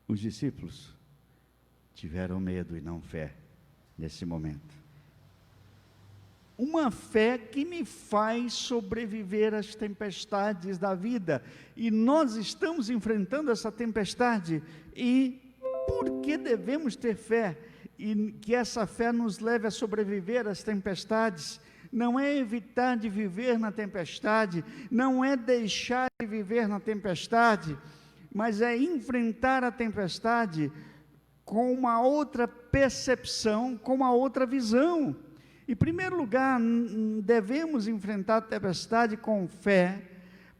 Os discípulos tiveram medo e não fé nesse momento. Uma fé que me faz sobreviver às tempestades da vida. E nós estamos enfrentando essa tempestade. E por que devemos ter fé? E que essa fé nos leve a sobreviver às tempestades. Não é evitar de viver na tempestade, não é deixar de viver na tempestade, mas é enfrentar a tempestade com uma outra percepção, com uma outra visão. Em primeiro lugar, devemos enfrentar a tempestade com fé,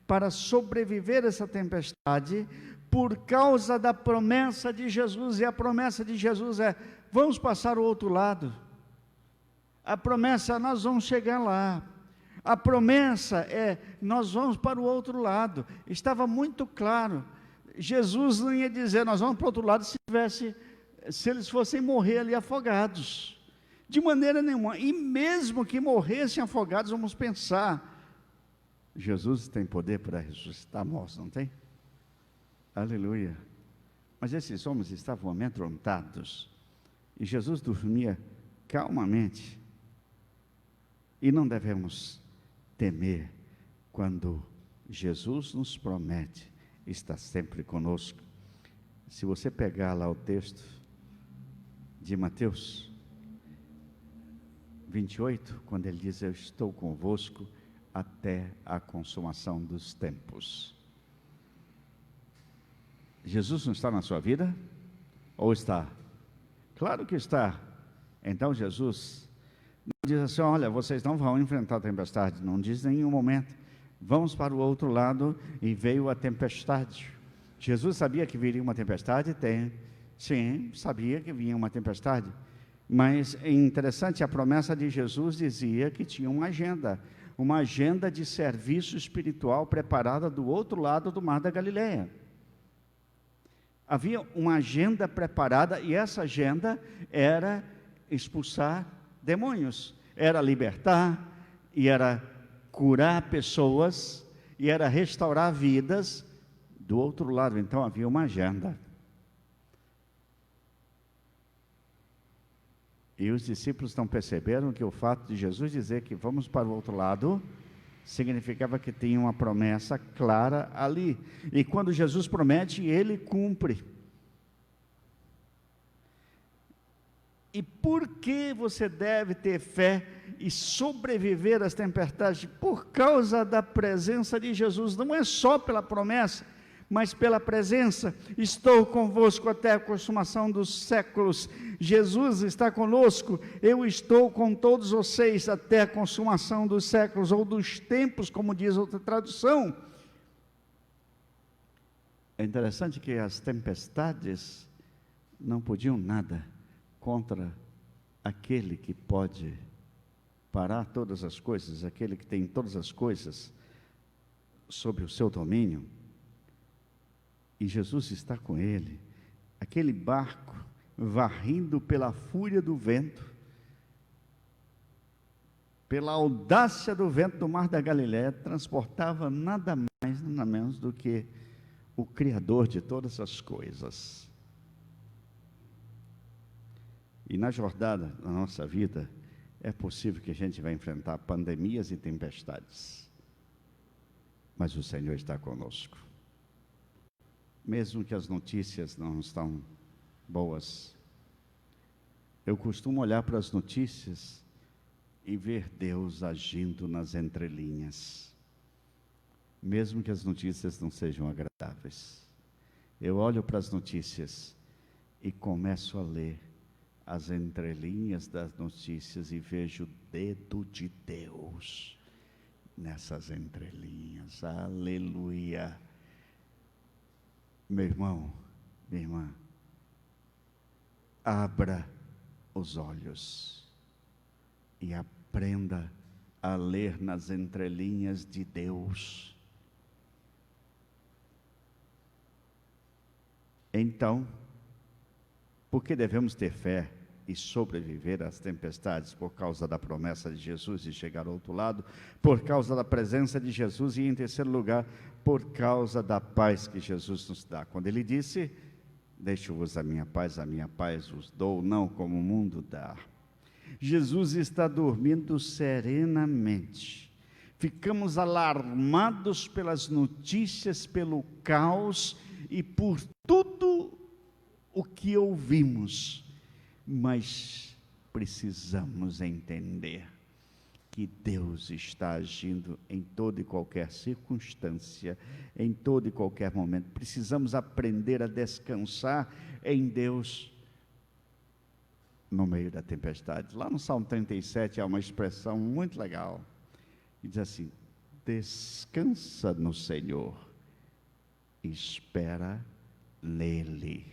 para sobreviver a essa tempestade, por causa da promessa de Jesus. E a promessa de Jesus é: vamos passar o outro lado. A promessa, nós vamos chegar lá. A promessa é: nós vamos para o outro lado. Estava muito claro. Jesus não ia dizer: nós vamos para o outro lado, se eles fossem morrer ali afogados. De maneira nenhuma. E mesmo que morressem afogados, vamos pensar: Jesus tem poder para ressuscitar mortos, não tem? Aleluia. Mas esses homens estavam amedrontados, e Jesus dormia calmamente. E não devemos temer quando Jesus nos promete estar sempre conosco. Se você pegar lá o texto de Mateus 28, quando ele diz: eu estou convosco até a consumação dos tempos. Jesus não está na sua vida? Ou está? Claro que está. Então Jesus não diz assim: olha, vocês não vão enfrentar a tempestade. Não diz em nenhum momento: vamos para o outro lado, e veio a tempestade. Jesus sabia que viria uma tempestade? Sim, sabia que vinha uma tempestade. Mas é interessante, a promessa de Jesus dizia que tinha uma agenda de serviço espiritual preparada do outro lado do Mar da Galileia. Havia uma agenda preparada, e essa agenda era expulsar demônios, era libertar, e era curar pessoas, e era restaurar vidas do outro lado. Então havia uma agenda. E os discípulos não perceberam que o fato de Jesus dizer que vamos para o outro lado significava que tinha uma promessa clara ali. E quando Jesus promete, ele cumpre. E por que você deve ter fé e sobreviver às tempestades? Por causa da presença de Jesus. Não é só pela promessa, mas pela presença. Estou convosco até a consumação dos séculos. Jesus está conosco. Eu estou com todos vocês até a consumação dos séculos, ou dos tempos, como diz outra tradução. É interessante que as tempestades não podiam nada contra aquele que pode parar todas as coisas, aquele que tem todas as coisas sob o seu domínio. E Jesus está com ele. Aquele barco varrido pela fúria do vento, pela audácia do vento do mar da Galiléia, transportava nada mais, nada menos do que o Criador de todas as coisas. E na jornada da nossa vida, é possível que a gente vai enfrentar pandemias e tempestades, mas o Senhor está conosco. Mesmo que as notícias não estão boas, eu costumo olhar para as notícias e ver Deus agindo nas entrelinhas, mesmo que as notícias não sejam agradáveis. Eu olho para as notícias e começo a ler as entrelinhas das notícias e vejo o dedo de Deus nessas entrelinhas. Aleluia! Meu irmão, minha irmã, abra os olhos e aprenda a ler nas entrelinhas de Deus. Então, por que devemos ter fé e sobreviver às tempestades? Por causa da promessa de Jesus de chegar ao outro lado, por causa da presença de Jesus e, em terceiro lugar, por causa da paz que Jesus nos dá. Quando ele disse: deixo-vos a minha paz vos dou, não como o mundo dá. Jesus está dormindo serenamente. Ficamos alarmados pelas notícias, pelo caos e por tudo o que ouvimos, mas precisamos entender que Deus está agindo em toda e qualquer circunstância, em todo e qualquer momento. Precisamos aprender a descansar em Deus no meio da tempestade. Lá no Salmo 37 há uma expressão muito legal, que diz assim: descansa no Senhor, espera nele.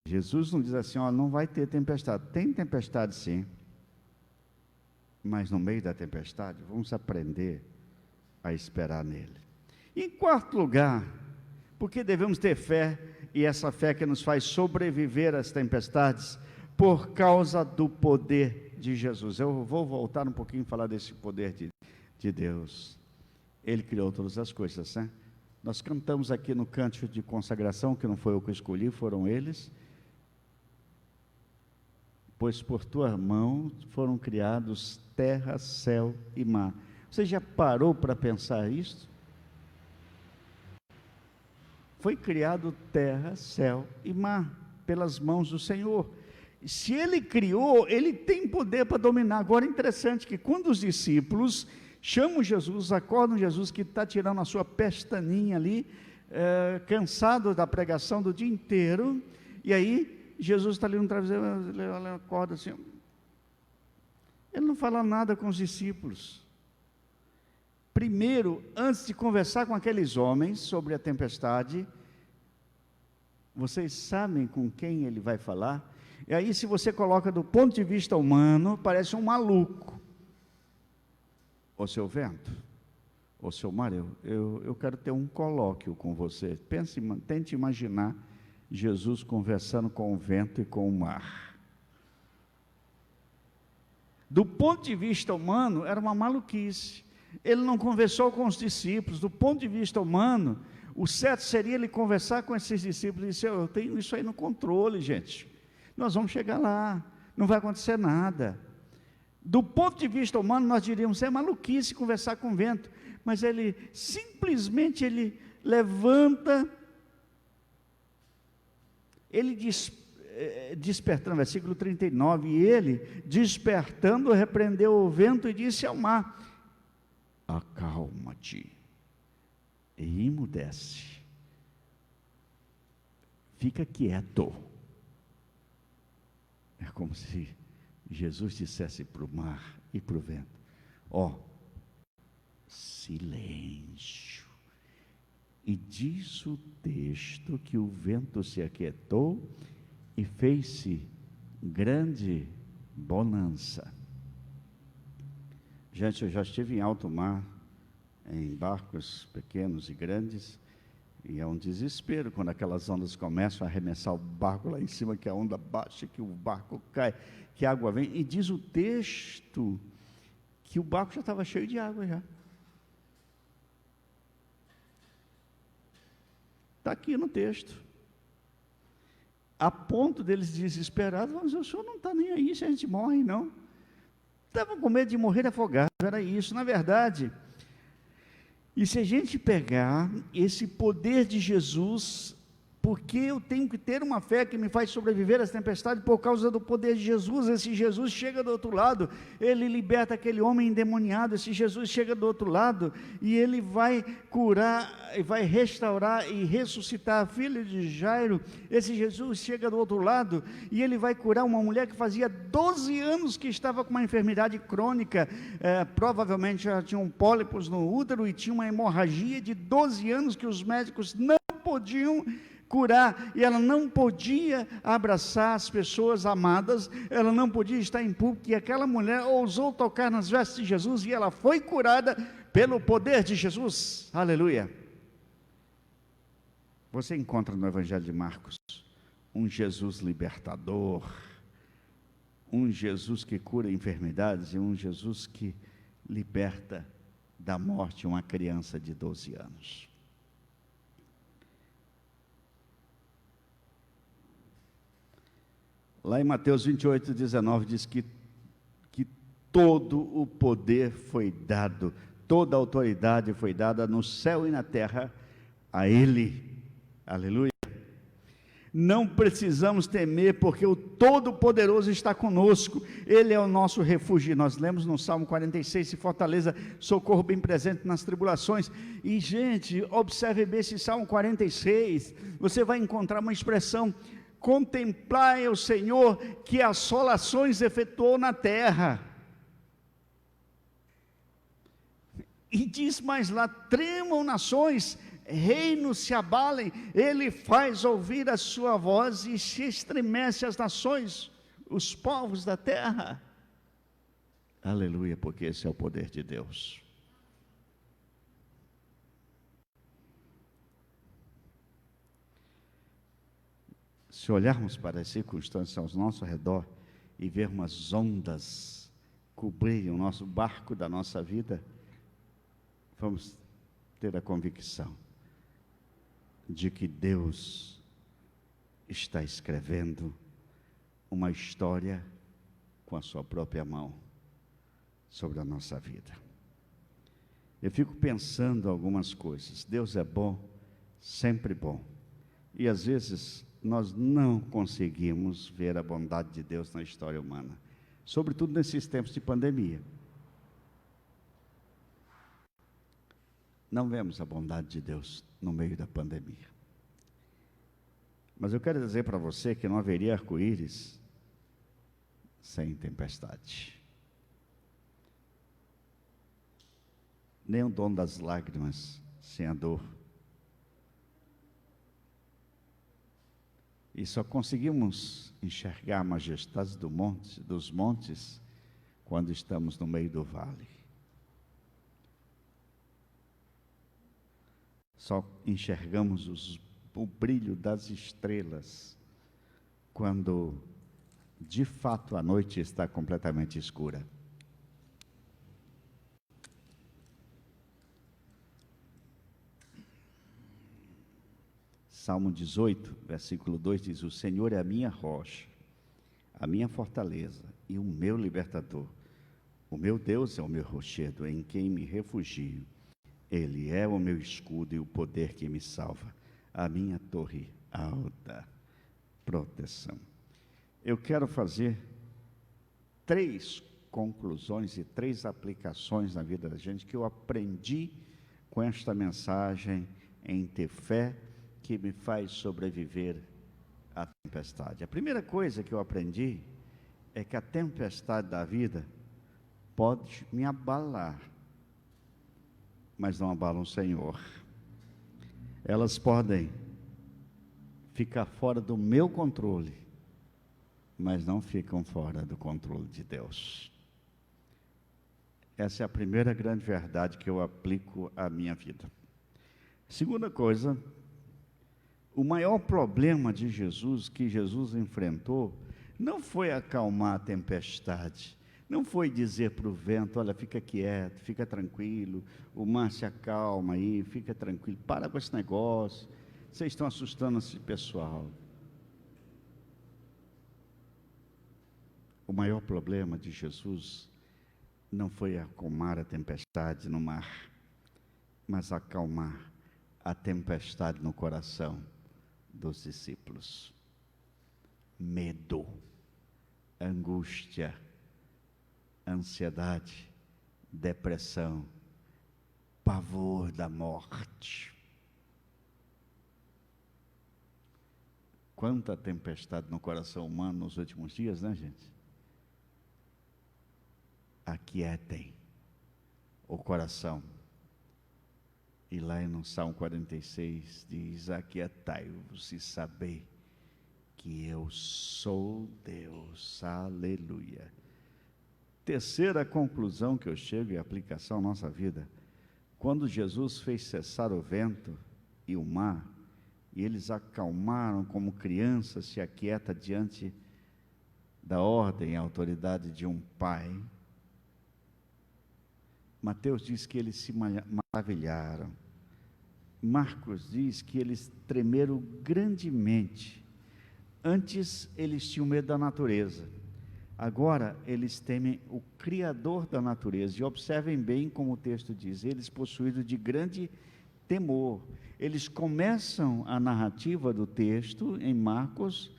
Jesus não diz assim: ó, não vai ter tempestade. Tem tempestade sim, mas no meio da tempestade vamos aprender a esperar nele. Em quarto lugar, porque devemos ter fé, e essa fé que nos faz sobreviver às tempestades, por causa do poder de Jesus. Eu vou voltar um pouquinho e falar desse poder de Deus. Ele criou todas as coisas, né? Nós cantamos aqui no cântico de consagração, que não foi eu que escolhi, foram eles. Pois por tua mão foram criados terra, céu e mar. Você já parou para pensar isso? Foi criado terra, céu e mar pelas mãos do Senhor. Se Ele criou, Ele tem poder para dominar. Agora é interessante que quando os discípulos chamam Jesus, acordam Jesus, que está tirando a sua pestaninha ali, cansado da pregação do dia inteiro, e aí Jesus está ali no travesseiro, ele acorda assim, ele não fala nada com os discípulos. Primeiro, antes de conversar com aqueles homens sobre a tempestade, vocês sabem com quem ele vai falar? E aí, se você coloca do ponto de vista humano, parece um maluco. Ô seu vento, ô seu mar, eu quero ter um colóquio com você. Tente imaginar Jesus conversando com o vento e com o mar. Do ponto de vista humano, era uma maluquice. Ele não conversou com os discípulos. Do ponto de vista humano, o certo seria ele conversar com esses discípulos e dizer: eu tenho isso aí no controle, gente. Nós vamos chegar lá, não vai acontecer nada. Do ponto de vista humano, nós diríamos: é maluquice conversar com o vento. Mas ele simplesmente levanta, ele despertando, versículo 39, e ele, despertando, repreendeu o vento e disse ao mar: acalma-te e emudece, fica quieto. É como se Jesus dissesse para o mar e para o vento: ó, silêncio. E diz o texto que o vento se aquietou e fez-se grande bonança. Gente, eu já estive em alto mar, em barcos pequenos e grandes, E é um desespero quando aquelas ondas começam a arremessar o barco lá em cima, que a onda baixa, que o barco cai, que a água vem. E diz o texto que o barco já estava cheio de água já. Está aqui no texto. A ponto deles desesperados, mas o senhor não está nem aí se a gente morre, não. Estavam com medo de morrer afogado, era isso. Na verdade, e se a gente pegar esse poder de Jesus, porque eu tenho que ter uma fé que me faz sobreviver às tempestades por causa do poder de Jesus. Esse Jesus chega do outro lado, ele liberta aquele homem endemoniado. Esse Jesus chega do outro lado e ele vai curar, vai restaurar e ressuscitar a filha de Jairo. Esse Jesus chega do outro lado e ele vai curar uma mulher que fazia 12 anos que estava com uma enfermidade crônica, provavelmente já tinha um pólipos no útero e tinha uma hemorragia de 12 anos que os médicos não podiam curar, e ela não podia abraçar as pessoas amadas, ela não podia estar em público, e aquela mulher ousou tocar nas vestes de Jesus, e ela foi curada pelo poder de Jesus, aleluia. Você encontra no Evangelho de Marcos um Jesus libertador, um Jesus que cura enfermidades, e um Jesus que liberta da morte uma criança de 12 anos. Lá em Mateus 28, 19, diz que todo o poder foi dado, toda a autoridade foi dada no céu e na terra a Ele. Aleluia. Não precisamos temer, porque o Todo-Poderoso está conosco, Ele é o nosso refúgio. Nós lemos no Salmo 46, se fortaleza, socorro bem presente nas tribulações. E gente, observe bem esse Salmo 46, você vai encontrar uma expressão: contemplai o Senhor, que assolações efetuou na terra. E diz mais lá: tremam nações, reinos se abalem, Ele faz ouvir a sua voz e se estremece as nações, os povos da terra. Aleluia, porque esse é o poder de Deus. Se olharmos para as circunstâncias ao nosso redor e vermos as ondas cobrirem o nosso barco da nossa vida, vamos ter a convicção de que Deus está escrevendo uma história com a sua própria mão sobre a nossa vida. Eu fico pensando algumas coisas. Deus é bom, sempre bom, e às vezes nós não conseguimos ver a bondade de Deus na história humana, sobretudo nesses tempos de pandemia. Não vemos a bondade de Deus no meio da pandemia. Mas eu quero dizer para você que não haveria arco-íris sem tempestade. Nem o dom das lágrimas sem a dor. E só conseguimos enxergar a majestade dos montes, quando estamos no meio do vale. Só enxergamos o brilho das estrelas, quando, de fato, a noite está completamente escura. Salmo 18, versículo 2 diz: o Senhor é a minha rocha, a minha fortaleza e o meu libertador. O meu Deus é o meu rochedo, em quem me refugio. Ele é o meu escudo e o poder que me salva, a minha torre alta proteção. Eu quero fazer 3 conclusões e 3 aplicações na vida da gente que eu aprendi com esta mensagem em ter fé, que me faz sobreviver à tempestade. A primeira coisa que eu aprendi é que a tempestade da vida pode me abalar, mas não abalam o Senhor. Elas podem ficar fora do meu controle, mas não ficam fora do controle de Deus. Essa é a primeira grande verdade que eu aplico à minha vida. Segunda coisa O maior problema de Jesus, que Jesus enfrentou, não foi acalmar a tempestade, não foi dizer para o vento: olha, fica quieto, fica tranquilo, o mar se acalma aí, fica tranquilo, para com esse negócio, vocês estão assustando esse pessoal. O maior problema de Jesus não foi acalmar a tempestade no mar, mas acalmar a tempestade no coração dos discípulos. Medo, angústia, ansiedade, depressão, pavor da morte. Quanta tempestade no coração humano nos últimos dias, né, gente? Aquietem o coração. E lá no Salmo 46 diz: aquietai-vos e sabei que eu sou Deus. Aleluia. Terceira conclusão que eu chego e aplicação à nossa vida: quando Jesus fez cessar o vento e o mar, e eles acalmaram como criança se aquieta diante da ordem e autoridade de um pai, Mateus diz que eles se maravilharam. Marcos diz que eles tremeram grandemente. Antes eles tinham medo da natureza, agora eles temem o Criador da natureza. E observem bem como o texto diz: eles possuídos de grande temor. Eles começam a narrativa do texto em Marcos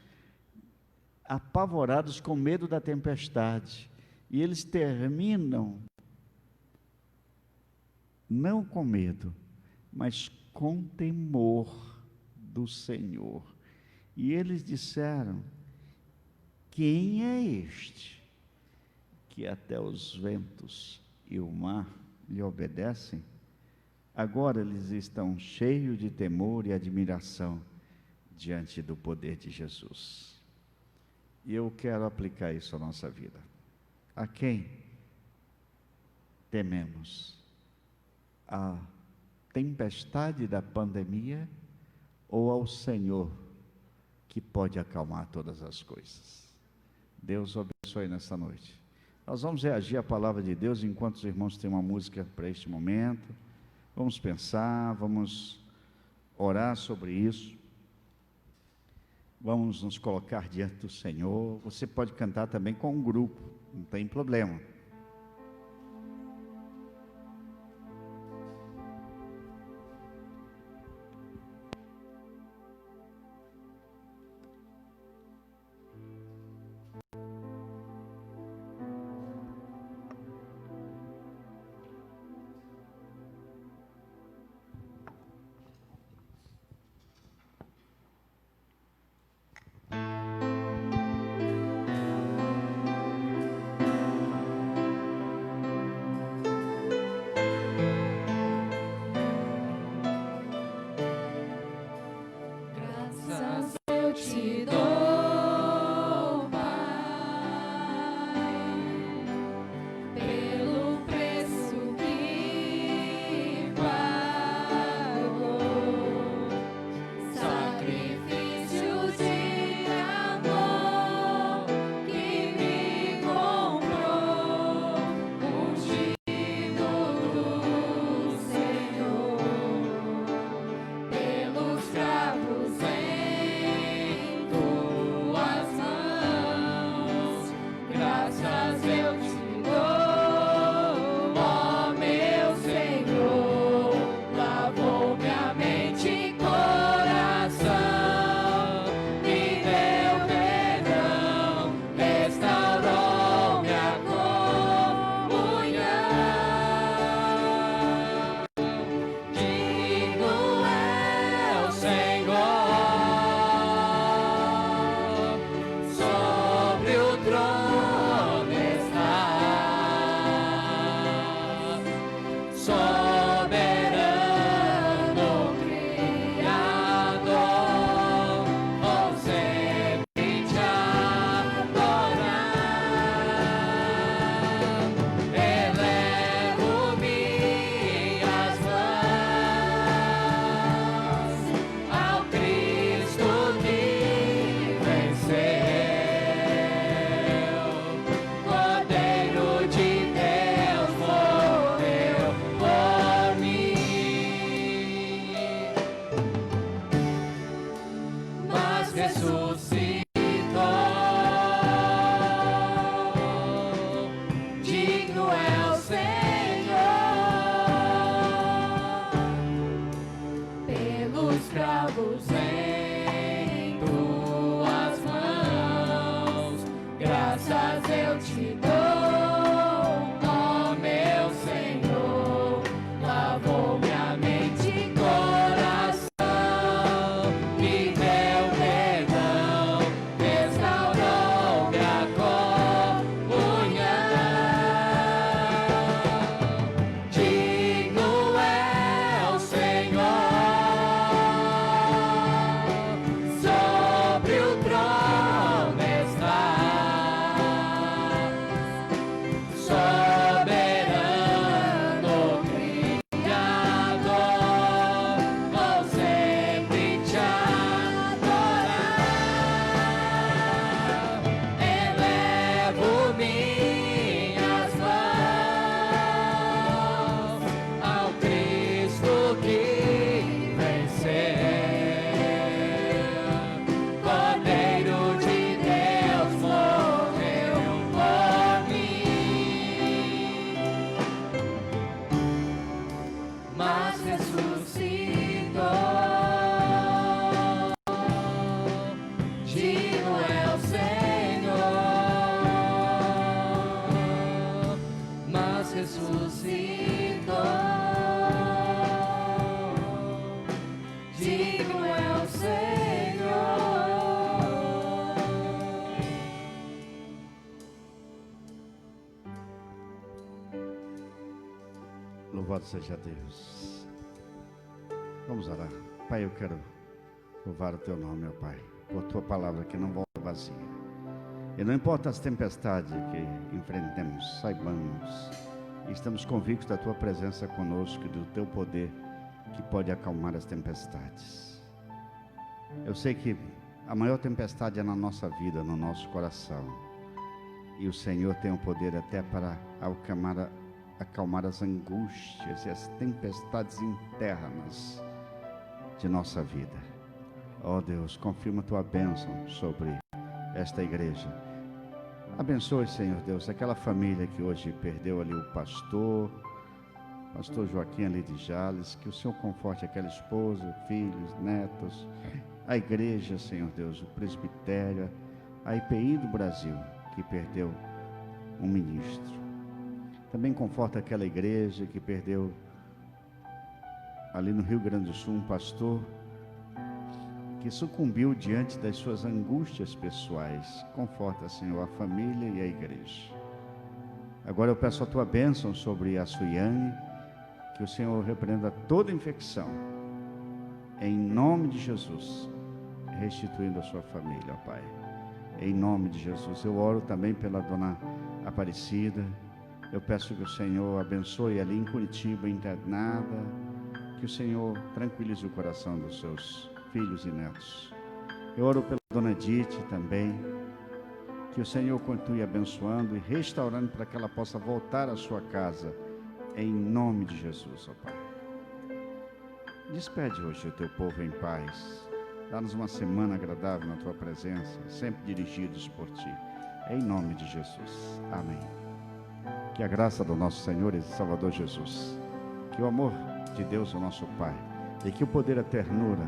apavorados com medo da tempestade, e eles terminam não com medo, mas com temor do Senhor. E eles disseram: quem é este que até os ventos e o mar lhe obedecem? Agora eles estão cheios de temor e admiração diante do poder de Jesus. E eu quero aplicar isso à nossa vida. A quem tememos? A tempestade da pandemia ou ao Senhor que pode acalmar todas as coisas? Deus abençoe nesta noite. Nós vamos reagir à palavra de Deus enquanto os irmãos têm uma música para este momento. Vamos pensar, vamos orar sobre isso. Vamos nos colocar diante do Senhor. Você pode cantar também com um grupo, não tem problema. digno é o Senhor, pelos cravos em tuas mãos, graças eu te dou, ó meu Senhor, lavou minha mente e coração, me deu perdão, restaurou minha comunhão. Digno é o Senhor, sobre o trono está, soberano Criador, vou sempre te adorar. Elevo minhas mãos ao Cristo que venceu, Cordeiro de Deus morreu por mim, mas ressuscitou. Digno é o Senhor, mas ressuscitou. Digno é o Senhor. Louvado seja Deus. Vamos orar. Pai, eu quero louvar o teu nome, meu Pai, por tua palavra que não volta vazia. E não importa as tempestades que enfrentemos, saibamos, estamos convictos da tua presença conosco e do teu poder que pode acalmar as tempestades. Eu sei que a maior tempestade é na nossa vida, no nosso coração. E o Senhor tem o poder até para acalmar as angústias e as tempestades internas de nossa vida. Ó Deus, confirma tua bênção sobre esta igreja. Abençoe, Senhor Deus, aquela família que hoje perdeu ali o pastor Joaquim ali de Jales, que o Senhor conforte aquela esposa, filhos, netos, a igreja, Senhor Deus, o presbitério, a IPI do Brasil, que perdeu um ministro. Também conforta aquela igreja que perdeu ali no Rio Grande do Sul um pastor que sucumbiu diante das suas angústias pessoais. Conforta, Senhor, a família e a igreja. Agora eu peço a tua bênção sobre a Suiane, que o Senhor repreenda toda infecção, em nome de Jesus, restituindo a sua família, ó Pai. Em nome de Jesus, eu oro também pela dona Aparecida. Eu peço que o Senhor abençoe ali em Curitiba, internada, que o Senhor tranquilize o coração dos seus filhos e netos. Eu oro pela dona Edith também, que o Senhor continue abençoando e restaurando para que ela possa voltar à sua casa, em nome de Jesus, ó Pai. Despede hoje o teu povo em paz. Dá-nos uma semana agradável na tua presença, sempre dirigidos por ti, em nome de Jesus. Amém. Que a graça do nosso Senhor e Salvador Jesus, que o amor de Deus, o nosso Pai, e que o poder e a ternura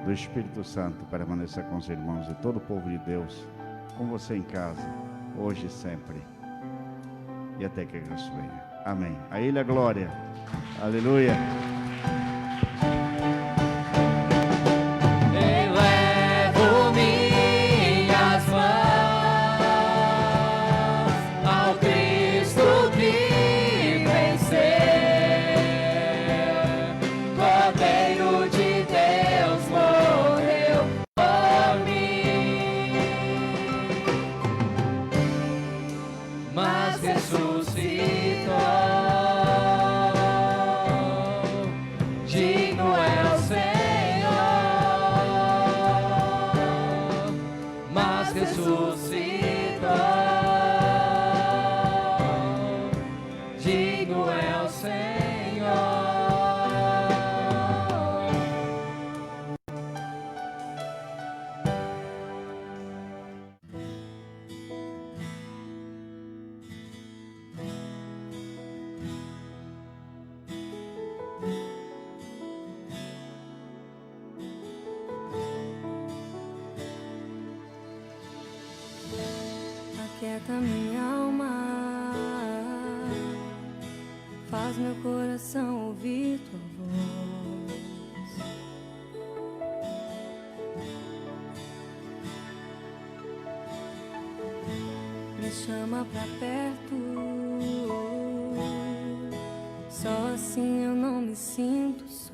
do Espírito Santo permaneça com os irmãos e todo o povo de Deus, com você em casa, hoje e sempre, e até que Cristo venha. Amém. A Ele a glória. Aleluia. Elevo minhas mãos ao Cristo que venceu, Cordeiro de Deus morreu por mim, mas ressuscitou. Digno é o Senhor, mas ressuscitou. Digno é o Senhor. aquieta minha alma, faz meu coração ouvir tua voz. Me chama pra perto, só assim eu não me sinto só.